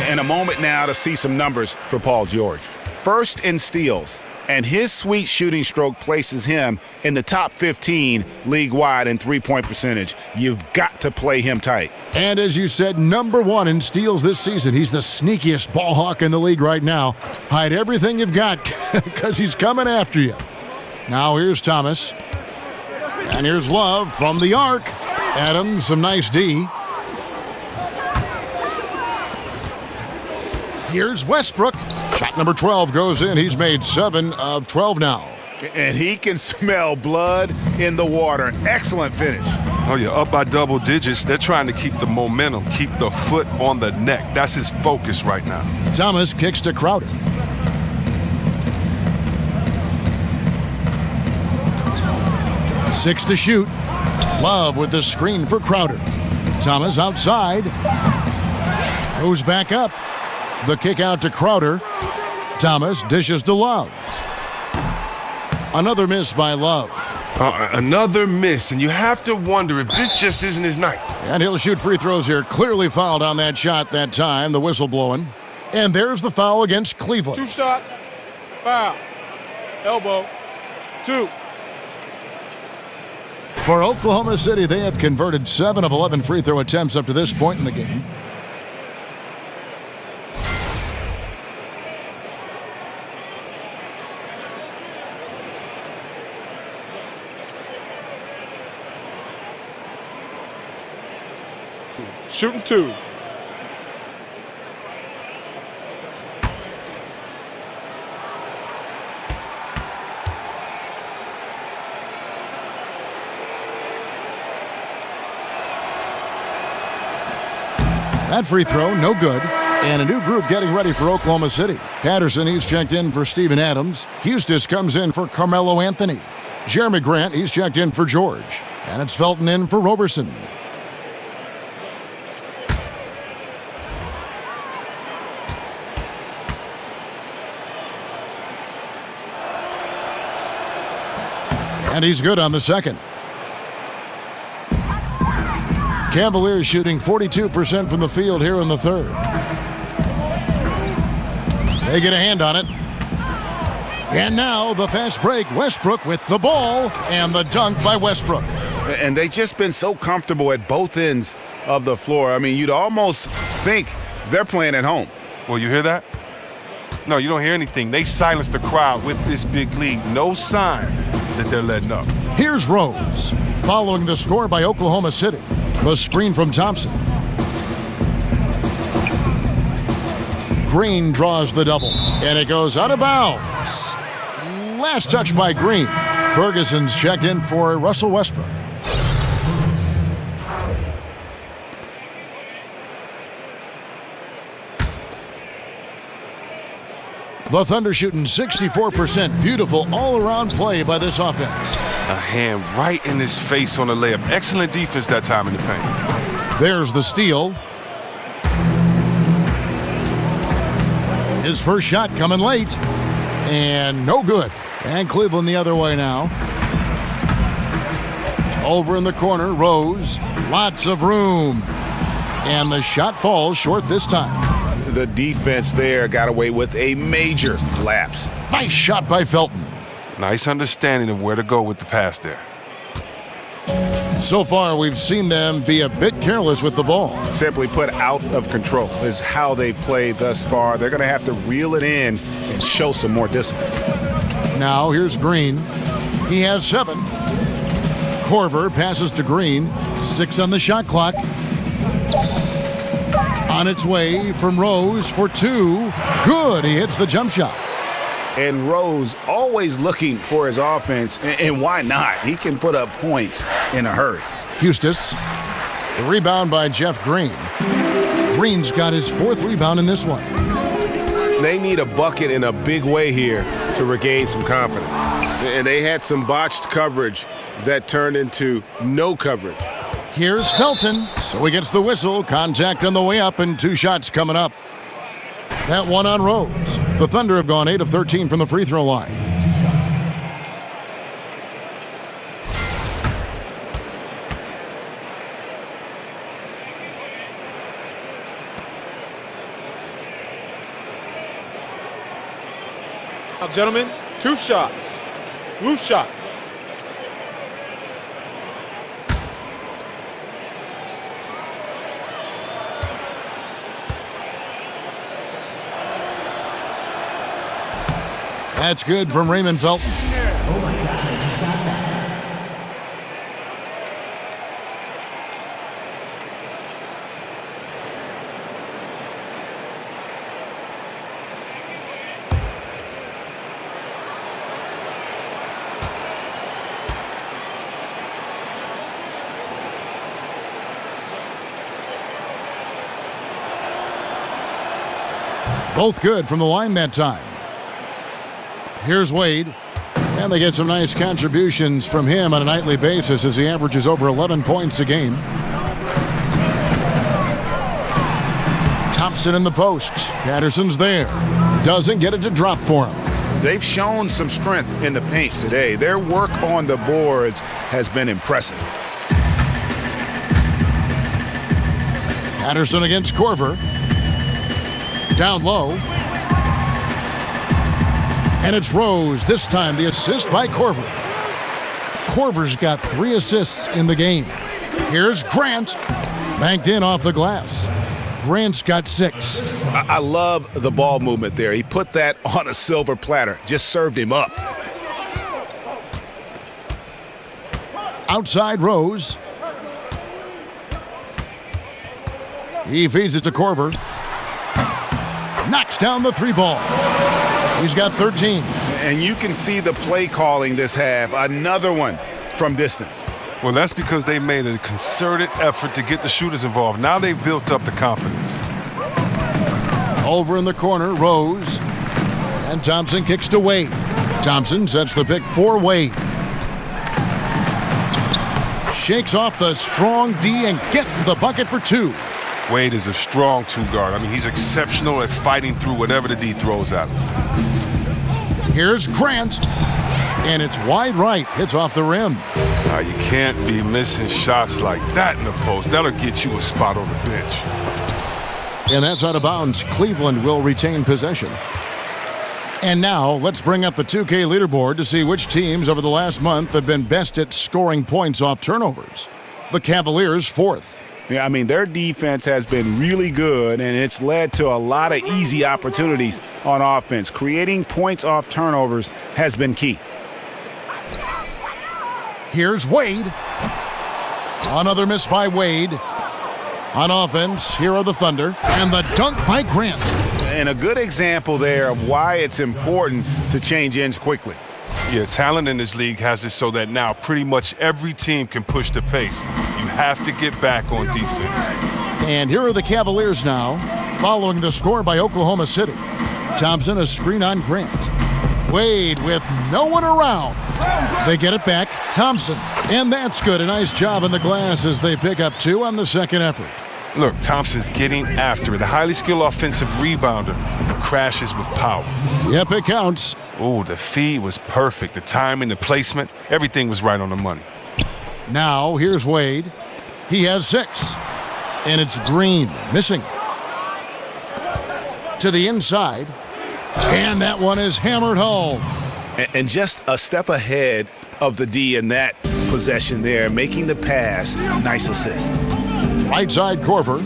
And a moment now to see some numbers for Paul George. First in steals, and his sweet shooting stroke places him in the top 15 league-wide in three-point percentage. You've got to play him tight. And as you said, #1 in steals this season. He's the sneakiest ball hawk in the league right now. Hide everything you've got because he's coming after you. Now here's Thomas. And here's Love from the arc. Adams, some nice D. Here's Westbrook. Shot number 12 goes in. He's made 7 of 12 now. And he can smell blood in the water. Excellent finish. Oh, yeah, up by double digits. They're trying to keep the momentum, keep the foot on the neck. That's his focus right now. Thomas kicks to Crowder. Six to shoot. Love with the screen for Crowder. Thomas outside. Goes back up. The kick out to Crowder. Thomas dishes to Love. Another miss by Love. Another miss, and you have to wonder if this just isn't his night. And he'll shoot free throws here. Clearly fouled on that shot that time. The whistle blowing. And there's the foul against Cleveland. 2 shots. Foul. Elbow. 2. For Oklahoma City, they have converted 7 of 11 free throw attempts up to this point in the game. Shooting 2. That free throw, no good. And a new group getting ready for Oklahoma City. Patterson, he's checked in for Steven Adams. Hustis comes in for Carmelo Anthony. Jeremy Grant, he's checked in for George. And it's Felton in for Roberson. And he's good on the second. Cavaliers shooting 42% from the field here in the third. They get a hand on it. And now the fast break. Westbrook with the ball and the dunk by Westbrook. And they've just been so comfortable at both ends of the floor. I mean, you'd almost think they're playing at home. Well, you hear that? No, you don't hear anything. They silenced the crowd with this big lead. No sign that they're letting up. Here's Rose, following the score by Oklahoma City. The screen from Thompson. Green draws the double, and it goes out of bounds. Last touch by Green. Ferguson's checked in for Russell Westbrook. The Thunder shooting 64%. Beautiful all-around play by this offense. A hand right in his face on the layup. Excellent defense that time in the paint. There's the steal. His first shot coming late. And no good. And Cleveland the other way now. Over in the corner, Rose. Lots of room. And the shot falls short this time. The defense there got away with a major lapse. Nice shot by Felton. Nice understanding of where to go with the pass there. So far, we've seen them be a bit careless with the ball. Simply put, out of control is how they've played thus far. They're going to have to reel it in and show some more discipline. Now here's Green. He has 7. Korver passes to Green. 6 on the shot clock. On its way from Rose for 2. Good. He hits the jump shot. And Rose always looking for his offense, and why not? He can put up points in a hurry. Hustis. The rebound by Jeff Green. Green's got his 4th rebound in this one. They need a bucket in a big way here to regain some confidence. And they had some botched coverage that turned into no coverage. Here's Felton. So he gets the whistle. Contact on the way up and 2 shots coming up. That one on Rose. The Thunder have gone 8 of 13 from the free throw line. Now, gentlemen, 2 shots. Loose shots. That's good from Raymond Felton. Oh my God, I just got that. Both good from the line that time. Here's Wade. And they get some nice contributions from him on a nightly basis as he averages over 11 points a game. Thompson in the post. Patterson's there. Doesn't get it to drop for him. They've shown some strength in the paint today. Their work on the boards has been impressive. Patterson against Korver. Down low. And it's Rose. This time the assist by Korver. Korver's got 3 assists in the game. Here's Grant. Banked in off the glass. Grant's got 6. I love the ball movement there. He put that on a silver platter. Just served him up. Outside Rose. He feeds it to Korver. Knocks down the 3 ball. He's got 13. And you can see the play calling this half. Another one from distance. Well, that's because they made a concerted effort to get the shooters involved. Now they've built up the confidence. Over in the corner, Rose. And Thompson kicks to Wade. Thompson sets the pick for Wade. Shakes off the strong D and gets the bucket for 2. Wade is a strong 2-guard. I mean, he's exceptional at fighting through whatever the D throws at him. Here's Grant. And it's wide right. Hits off the rim. You can't be missing shots like that in the post. That'll get you a spot on the bench. And that's out of bounds. Cleveland will retain possession. And now let's bring up the 2K leaderboard to see which teams over the last month have been best at scoring points off turnovers. The Cavaliers 4th. Yeah, I mean, their defense has been really good, and it's led to a lot of easy opportunities on offense. Creating points off turnovers has been key. Here's Wade. Another miss by Wade. On offense, here are the Thunder. And the dunk by Grant. And a good example there of why it's important to change ends quickly. Yeah, talent in this league has it so that now pretty much every team can push the pace. You have to get back on defense. And here are the Cavaliers now, following the score by Oklahoma City. Thompson, a screen on Grant. Wade with no one around. They get it back. Thompson. And that's good. A nice job in the glass as they pick up 2 on the second effort. Look, Thompson's getting after it. A highly skilled offensive rebounder who crashes with power. Yep, it counts. Oh, the feed was perfect. The timing, the placement, everything was right on the money. Now, here's Wade. He has 6. And it's Green missing. To the inside. And that one is hammered home. And just a step ahead of the D in that possession there, making the pass. Nice assist. Right side Korver.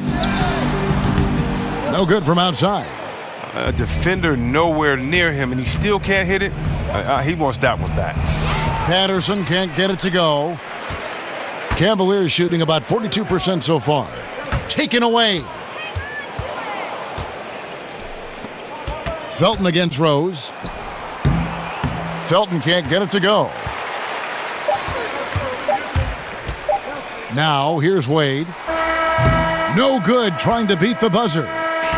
No good from outside. A defender nowhere near him, and he still can't hit it. He wants that one back. Patterson can't get it to go. Cavaliers shooting about 42% so far. Taken away. Felton against Rose. Felton can't get it to go. Now, here's Wade. No good trying to beat the buzzer.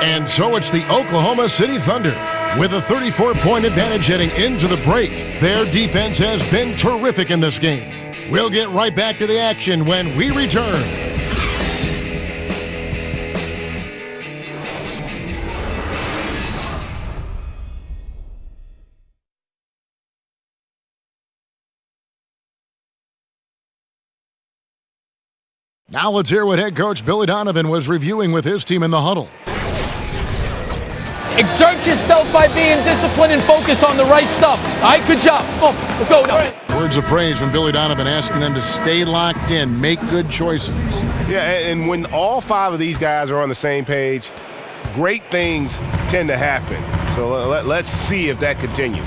And so it's the Oklahoma City Thunder with a 34-point advantage heading into the break. Their defense has been terrific in this game. We'll get right back to the action when we return. Now let's hear what head coach Billy Donovan was reviewing with his team in the huddle. Exert yourself by being disciplined and focused on the right stuff. right, good job. Oh, let's go now. Words of praise from Billy Donovan asking them to stay locked in, make good choices. Yeah, and when all 5 of these guys are on the same page, great things tend to happen. So let's see if that continues.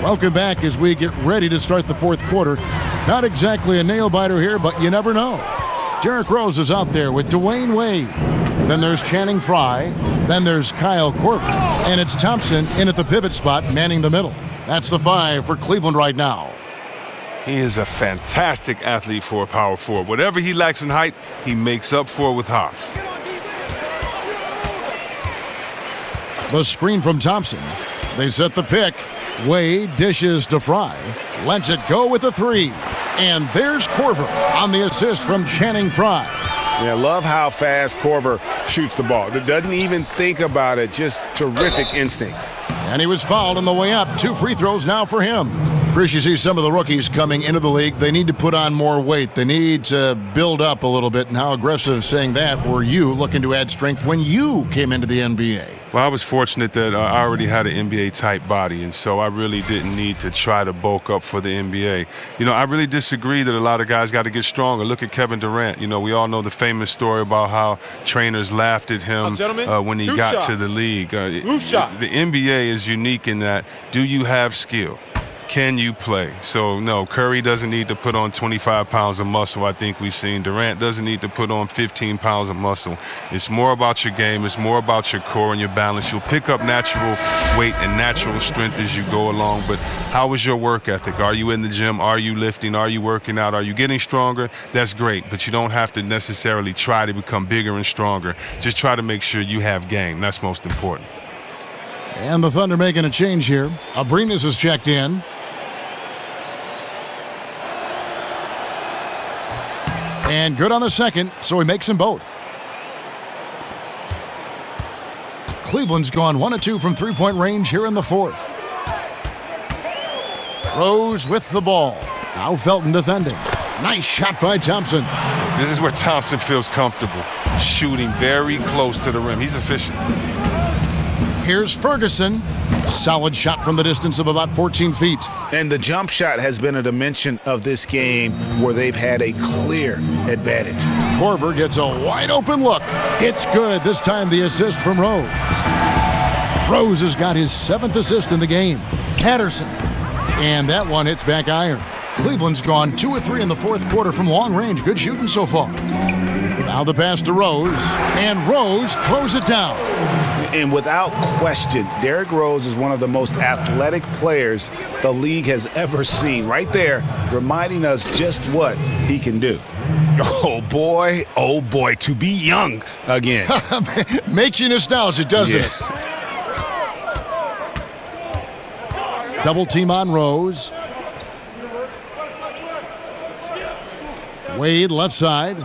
Welcome back as we get ready to start the fourth quarter. Not exactly a nail-biter here, but you never know. Derrick Rose is out there with Dwayne Wade. Then there's Channing Frye. Then there's Kyle Korver. And it's Thompson in at the pivot spot, manning the middle. That's the 5 for Cleveland right now. He is a fantastic athlete for a power forward. Whatever he lacks in height, he makes up for with hops. The screen from Thompson. They set the pick. Wade dishes to Frye. Lets it go with a 3. And there's Korver on the assist from Channing Frye. Yeah, love how fast Korver shoots the ball. Doesn't even think about it. Just terrific instincts. And he was fouled on the way up. 2 free throws now for him. Chris, you see some of the rookies coming into the league. They need to put on more weight. They need to build up a little bit. And how aggressive saying that were you looking to add strength when you came into the NBA? Well, I was fortunate that I already had an NBA-type body, and so I really didn't need to try to bulk up for the NBA. You know, I really disagree that a lot of guys got to get stronger. Look at Kevin Durant. You know, we all know the famous story about how trainers laughed at him when he got to the league. The NBA is unique in that, do you have skill? Can you play? So, no, Curry doesn't need to put on 25 pounds of muscle. I think we've seen Durant doesn't need to put on 15 pounds of muscle. It's more about your game. It's more about your core and your balance. You'll pick up natural weight and natural strength as you go along. But how is your work ethic? Are you in the gym? Are you lifting? Are you working out? Are you getting stronger? That's great. But you don't have to necessarily try to become bigger and stronger. Just try to make sure you have game. That's most important. And the Thunder making a change here. Abrinas is checked in. And good on the second, so he makes them both. Cleveland's gone 1 of 2 from three-point range here in the fourth. Rose with the ball. Now Felton defending. Nice shot by Thompson. This is where Thompson feels comfortable, shooting very close to the rim. He's efficient. Here's Ferguson. Solid shot from the distance of about 14 feet. And the jump shot has been a dimension of this game where they've had a clear advantage. Korver gets a wide open look. It's good. This time the assist from Rose. Rose has got his 7th assist in the game. Patterson. And that one hits back iron. Cleveland's gone 2 of 3 in the fourth quarter from long range. Good shooting so far. Now the pass to Rose. And Rose throws it down. And without question, Derrick Rose is one of the most athletic players the league has ever seen. Right there, reminding us just what he can do. Oh boy, to be young again. Makes you nostalgic, doesn't it? Double team on Rose. Wade left side.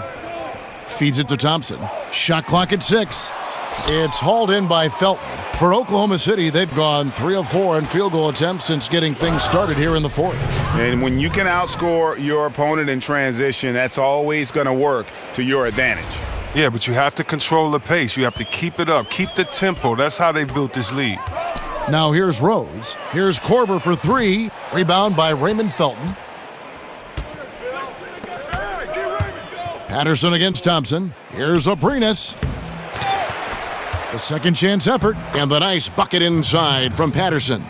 Feeds it to Thompson. Shot clock at 6. It's hauled in by Felton. For Oklahoma City, they've gone 3 of 4 in field goal attempts since getting things started here in the fourth. And when you can outscore your opponent in transition, that's always going to work to your advantage. Yeah, but you have to control the pace. You have to keep it up, keep the tempo. That's how they built this league. Now here's Rose. Here's Korver for 3. Rebound by Raymond Felton. Patterson against Thompson. Here's Abrinas. The second chance effort, and the nice bucket inside from Patterson.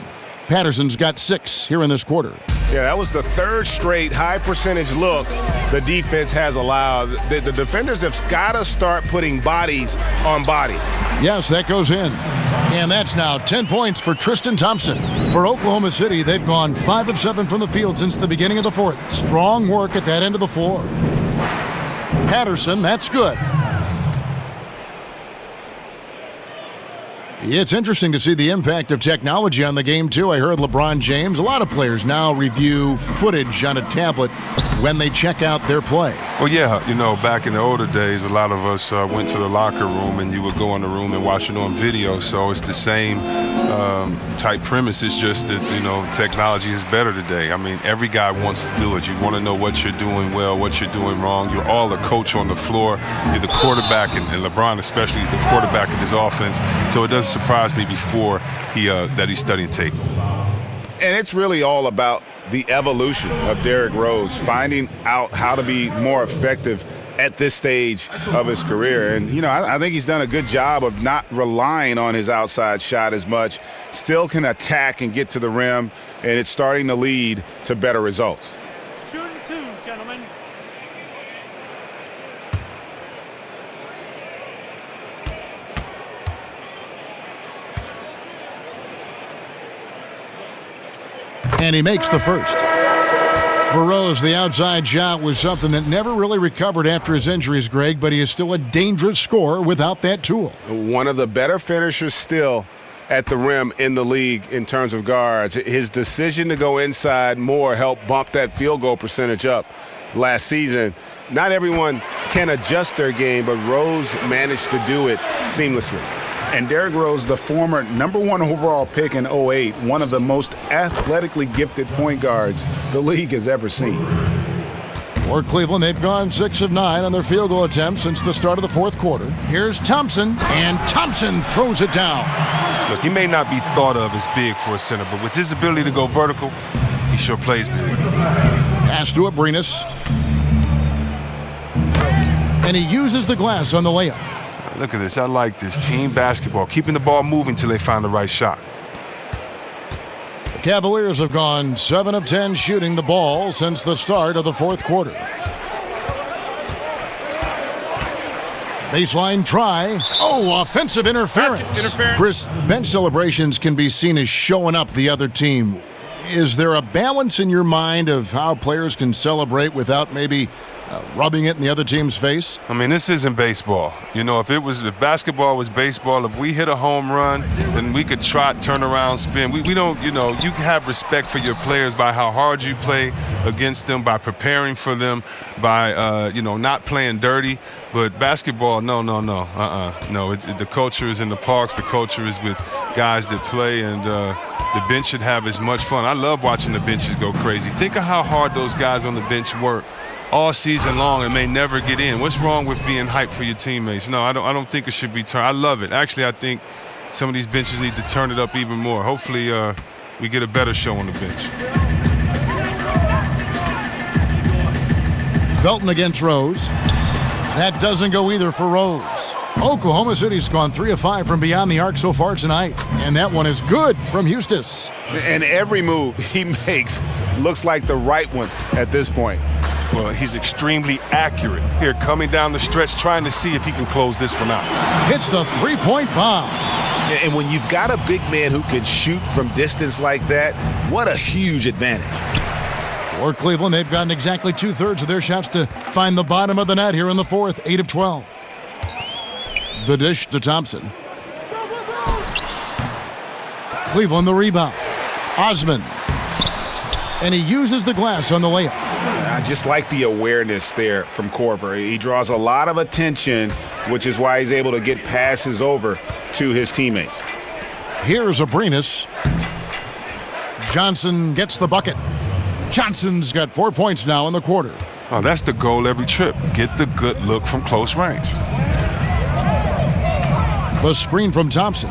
Patterson's got 6 here in this quarter. Yeah, that was the 3rd straight high percentage look the defense has allowed. The defenders have got to start putting bodies on bodies. Yes, that goes in. And that's now 10 points for Tristan Thompson. For Oklahoma City, they've gone 5 of 7 from the field since the beginning of the fourth. Strong work at that end of the floor. Patterson, that's good. It's interesting to see the impact of technology on the game, too. I heard LeBron James. A lot of players now review footage on a tablet when they check out their play. Well, yeah, you know, back in the older days, a lot of us went to the locker room and you would go in the room and watch it on video. So it's the same type premise. It's just that, you know, technology is better today. I mean, every guy wants to do it. You want to know what you're doing well, what you're doing wrong. You're all a coach on the floor. You're the quarterback, and LeBron especially is the quarterback of his offense. So it doesn't surprise me before that he's studying tape. And it's really all about the evolution of Derrick Rose, finding out how to be more effective at this stage of his career. And, I think he's done a good job of not relying on his outside shot as much, still can attack and get to the rim, and it's starting to lead to better results. Shooting 2, gentlemen. And he makes the first. For Rose, the outside shot was something that never really recovered after his injuries, Greg, but he is still a dangerous scorer without that tool. One of the better finishers still at the rim in the league in terms of guards. His decision to go inside more helped bump that field goal percentage up last season. Not everyone can adjust their game, but Rose managed to do it seamlessly. And Derrick Rose, the former #1 overall pick in 2008, one of the most athletically gifted point guards the league has ever seen. For Cleveland, they've gone 6 of 9 on their field goal attempts since the start of the fourth quarter. Here's Thompson, and Thompson throws it down. Look, he may not be thought of as big for a center, but with his ability to go vertical, he sure plays big. Pass to Abrinas. And he uses the glass on the layup. Look at this. I like this. Team basketball, keeping the ball moving until they find the right shot. The Cavaliers have gone 7 of 10 shooting the ball since the start of the fourth quarter. Baseline try. Oh, offensive interference. Chris, bench celebrations can be seen as showing up the other team. Is there a balance in your mind of how players can celebrate without maybe rubbing it in the other team's face? I mean, this isn't baseball. If basketball was baseball, if we hit a home run, then we could trot, turn around, spin. We don't, you can have respect for your players by how hard you play against them, by preparing for them, by, not playing dirty. But basketball, no. No, the culture is in the parks. The culture is with guys that play, and the bench should have as much fun. I love watching the benches go crazy. Think of how hard those guys on the bench work all season long and may never get in. What's wrong with being hyped for your teammates? No, I don't think it should be turned. I love it. Actually, I think some of these benches need to turn it up even more. Hopefully, we get a better show on the bench. Felton against Rose. That doesn't go either for Rose. Oklahoma City's gone 3 of 5 from beyond the arc so far tonight. And that one is good from Eustace. And every move he makes looks like the right one at this point. Well, he's extremely accurate. Here, coming down the stretch, trying to see if he can close this one out. Hits the three-point bomb. And when you've got a big man who can shoot from distance like that, what a huge advantage. For Cleveland, they've gotten exactly 2/3 of their shots to find the bottom of the net here in the fourth, 8 of 12. The dish to Thompson. Cleveland the rebound. Osman. And he uses the glass on the layup. I just like the awareness there from Korver. He draws a lot of attention, which is why he's able to get passes over to his teammates. Here's Abrinas. Johnson gets the bucket. Johnson's got 4 points now in the quarter. Oh, that's the goal every trip. Get the good look from close range. The screen from Thompson.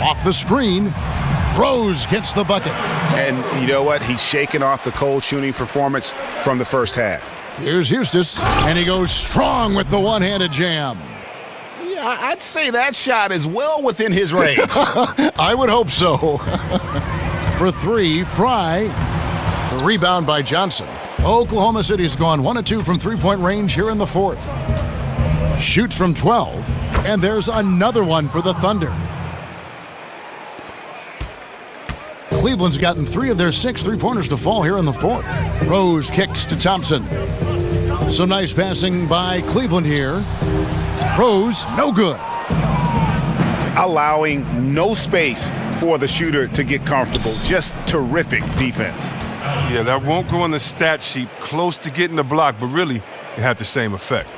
Off the screen. Rose gets the bucket. And you know what? He's shaking off the cold shooting performance from the first half. Here's Eustace, and he goes strong with the one-handed jam. Yeah, I'd say that shot is well within his range. I would hope so. For 3, Fry. The rebound by Johnson. Oklahoma City's gone 1 of 2 from three-point range here in the fourth. Shoots from 12, and there's another one for the Thunder. Cleveland's gotten 3 of their 6 three-pointers to fall here in the fourth. Rose kicks to Thompson. Some nice passing by Cleveland here. Rose, no good. Allowing no space for the shooter to get comfortable. Just terrific defense. Yeah, that won't go on the stat sheet. Close to getting the block, but really, it had the same effect.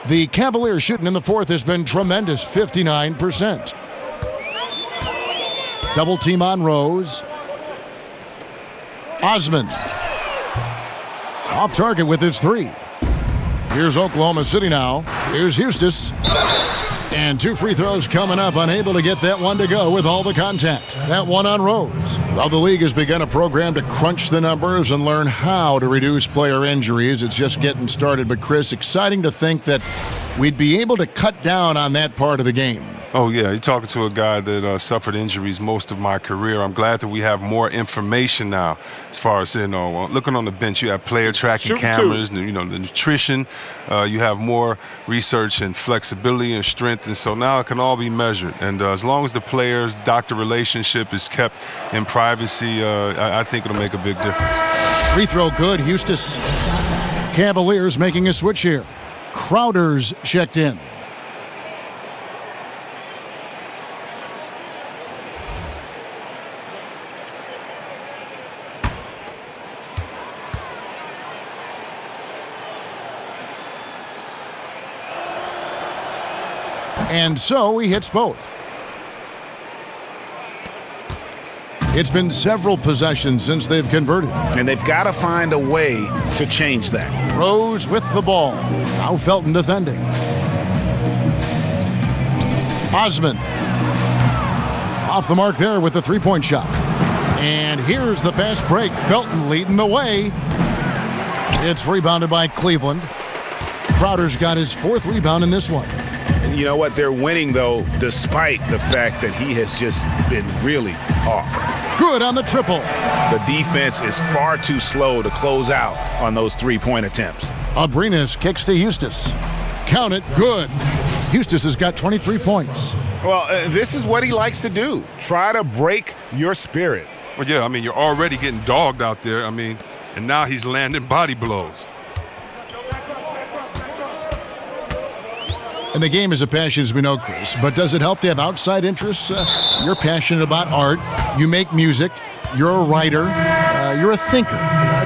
The Cavaliers shooting in the fourth has been tremendous, 59%. Double team on Rose. Osman. Off target with his 3. Here's Oklahoma City now. Here's Eustace. And 2 free throws coming up, unable to get that one to go with all the contact. That one on Rose. Well, the league has begun a program to crunch the numbers and learn how to reduce player injuries. It's just getting started. But, Chris, exciting to think that we'd be able to cut down on that part of the game. Oh, yeah. You're talking to a guy that suffered injuries most of my career. I'm glad that we have more information now as far as, looking on the bench, you have player tracking cameras, the nutrition. You have more research and flexibility and strength. And so now it can all be measured. And as long as the players-doctor relationship is kept in privacy, I think it'll make a big difference. Free throw good. Eustis. Cavaliers making a switch here. Crowder's checked in. And so he hits both. It's been several possessions since they've converted. And they've got to find a way to change that. Rose with the ball. Now Felton defending. Osman. Off the mark there with the three-point shot. And here's the fast break. Felton leading the way. It's rebounded by Cleveland. Crowder's got his 4th rebound in this one. You know what? They're winning, though, despite the fact that he has just been really off. Good on the triple. The defense is far too slow to close out on those 3-point attempts. Abrinas kicks to Eustis. Count it. Good. Eustis has got 23 points. Well, this is what he likes to do. Try to break your spirit. Well, yeah, you're already getting dogged out there. And now he's landing body blows. And the game is a passion, as we know, Chris. But does it help to have outside interests? You're passionate about art. You make music. You're a writer. You're a thinker.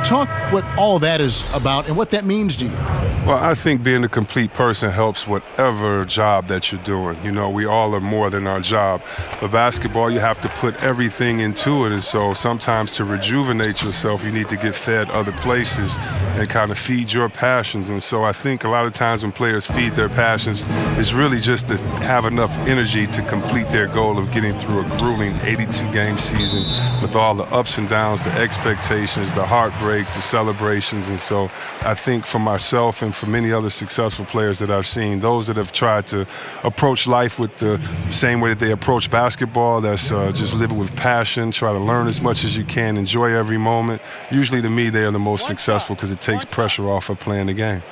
Talk what all that is about and what that means to you. Well, I think being a complete person helps whatever job that you're doing. We all are more than our job. But basketball, you have to put everything into it. And so sometimes to rejuvenate yourself, you need to get fed other places and kind of feed your passions. And so I think a lot of times when players feed their passions, it's really just to have enough energy to complete their goal of getting through a grueling 82-game season with all the ups and downs, the expectations, the heartbreak, the celebrations. And so I think for myself and for many other successful players that I've seen, those that have tried to approach life with the same way that they approach basketball, that's just living with passion, try to learn as much as you can, enjoy every moment. Usually to me, they are the most successful because it takes pressure off of playing the game.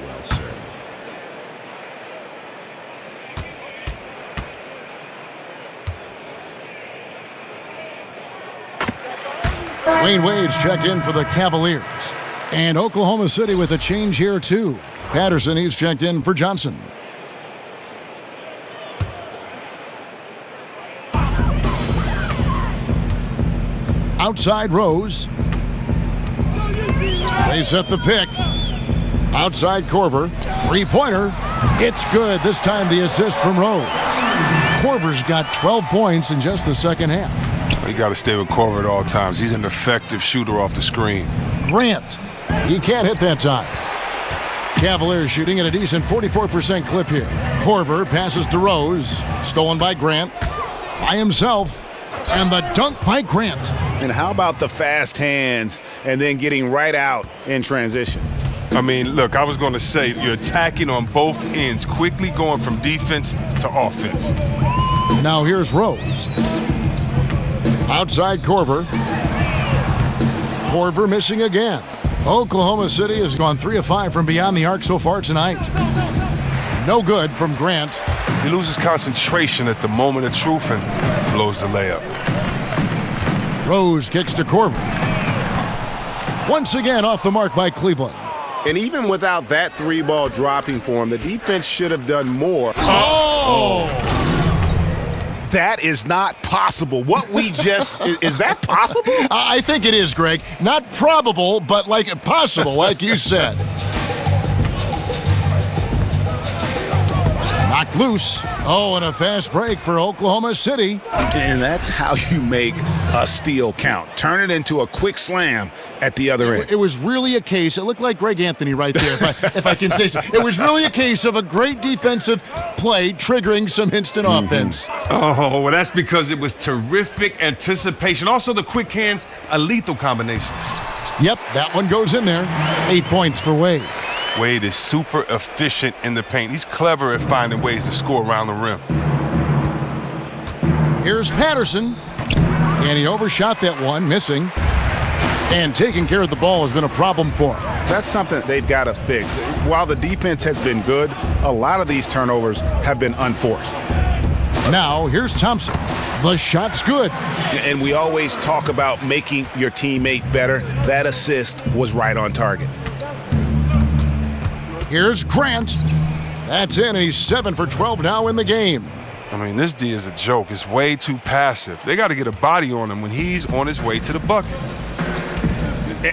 Well said. Wayne Wade's checked in for the Cavaliers. And Oklahoma City with a change here, too. Patterson, he's checked in for Johnson. Outside Rose. They set the pick. Outside Korver. Three-pointer. It's good. This time the assist from Rose. Korver's got 12 points in just the second half. You got to stay with Korver at all times. He's an effective shooter off the screen. Grant. He can't hit that time. Cavaliers shooting at a decent 44% clip here. Korver passes to Rose. Stolen by Grant. By himself. And the dunk by Grant. And how about the fast hands and then getting right out in transition? Look, I was going to say you're attacking on both ends, quickly going from defense to offense. Now here's Rose. Outside Korver. Korver missing again. Oklahoma City has gone 3 of 5 from beyond the arc so far tonight. No good from Grant. He loses concentration at the moment of truth and blows the layup. Rose kicks to Korver. Once again off the mark by Cleveland. And even without that 3-ball dropping for him, the defense should have done more. Oh! That is not possible. What we just is that possible? I think it is, Greg. Not probable, but possible, like you said. Knocked loose. Oh, and a fast break for Oklahoma City. And that's how you make a steal count. Turn it into a quick slam at the other end. It was really a case. It looked like Greg Anthony right there, if I can say so. It was really a case of a great defensive play triggering some instant offense. Oh, well, that's because it was terrific anticipation. Also, the quick hands, a lethal combination. Yep, that one goes in there. 8 points for Wade. Wade is super efficient in the paint. He's clever at finding ways to score around the rim. Here's Patterson, and he overshot that one, missing. And taking care of the ball has been a problem for him. That's something they've got to fix. While the defense has been good, a lot of these turnovers have been unforced. Now, here's Thompson. The shot's good. And we always talk about making your teammate better. That assist was right on target. Here's Grant. That's in, and he's 7 for 12 now in the game. I mean, this D is a joke. It's way too passive. They got to get a body on him when he's on his way to the bucket.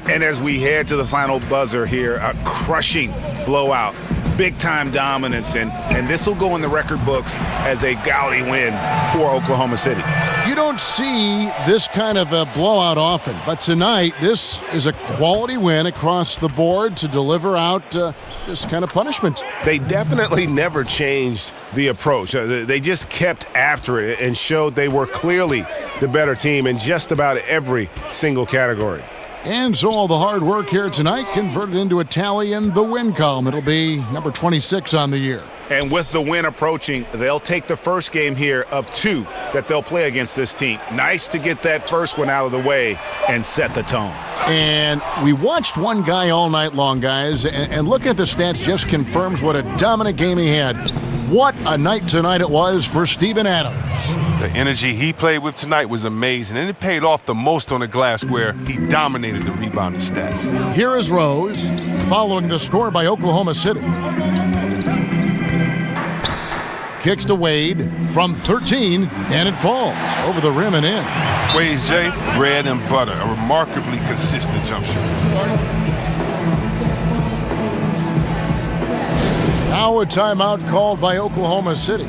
And as we head to the final buzzer here, a crushing blowout, big-time dominance, and this will go in the record books as a gaudy win for Oklahoma City. You don't see this kind of a blowout often, but tonight this is a quality win across the board to deliver out this kind of punishment. They definitely never changed the approach. They just kept after it and showed they were clearly the better team in just about every single category. And so all the hard work here tonight converted into a tally in the win column. It'll be number 26 on the year. And with the win approaching, they'll take the first game here of 2 that they'll play against this team. Nice to get that first one out of the way and set the tone. And we watched one guy all night long, guys, and looking at the stats just confirms what a dominant game he had. What a night tonight it was for Steven Adams. The energy he played with tonight was amazing, and it paid off the most on the glass where he dominated the rebounding stats. Here is Rose, following the score by Oklahoma City. Kicks to Wade from 13, and it falls over the rim and in. Wade's J, bread and butter, a remarkably consistent jump shot. Now a timeout called by Oklahoma City.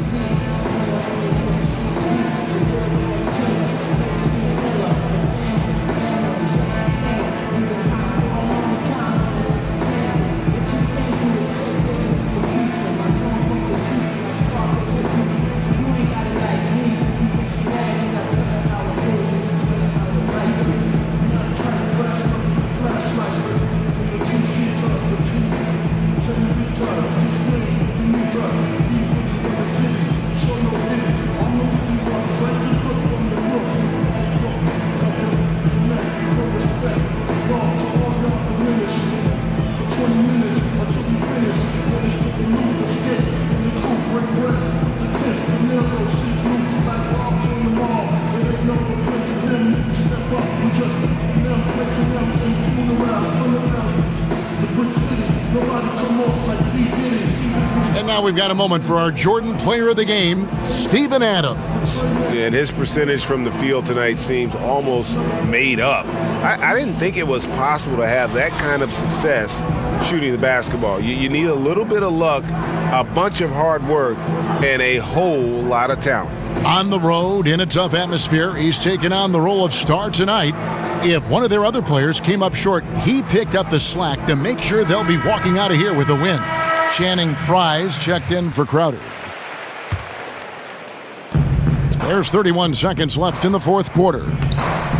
And now we've got a moment for our Jordan Player of the Game, Steven Adams. And his percentage from the field tonight seems almost made up. I didn't think it was possible to have that kind of success shooting the basketball. You need a little bit of luck, a bunch of hard work, and a whole lot of talent. On the road, in a tough atmosphere, he's taken on the role of star tonight. If one of their other players came up short, he picked up the slack to make sure they'll be walking out of here with a win. Channing Frye's checked in for Crowder. There's 31 seconds left in the fourth quarter.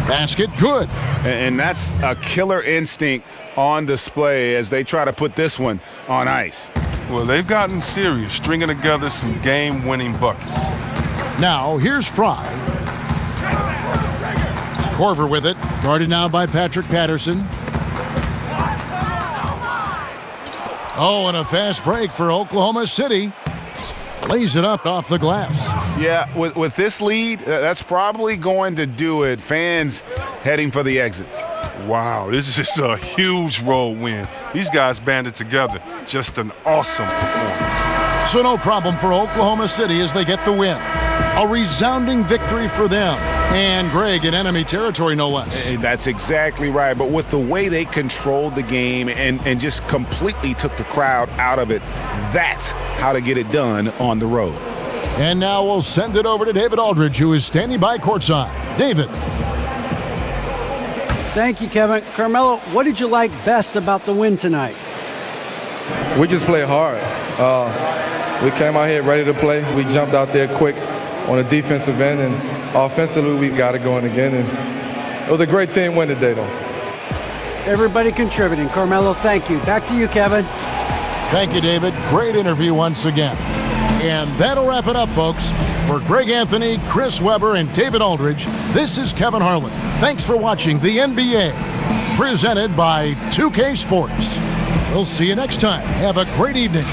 Basket good. And that's a killer instinct on display as they try to put this one on ice. Well, they've gotten serious, stringing together some game-winning buckets. Now, here's Fry. Corver with it, guarded now by Patrick Patterson. Oh, and a fast break for Oklahoma City. Lays it up off the glass. Yeah, with this lead, that's probably going to do it. Fans heading for the exits. Wow, this is just a huge road win. These guys banded together. Just an awesome performance. So no problem for Oklahoma City as they get the win. A resounding victory for them. And Greg in enemy territory, no less. That's exactly right. But with the way they controlled the game and just completely took the crowd out of it, that's how to get it done on the road. And now we'll send it over to David Aldridge, who is standing by courtside. David. Thank you, Kevin. Carmelo, what did you like best about the win tonight? We just played hard. We came out here ready to play. We jumped out there quick on the defensive end, and offensively we got it going again. And it was a great team win today, though. Everybody contributing. Carmelo, thank you. Back to you, Kevin. Thank you, David. Great interview once again. And that'll wrap it up, folks. For Greg Anthony, Chris Webber, and David Aldridge, this is Kevin Harlan. Thanks for watching the NBA, presented by 2K Sports. We'll see you next time. Have a great evening.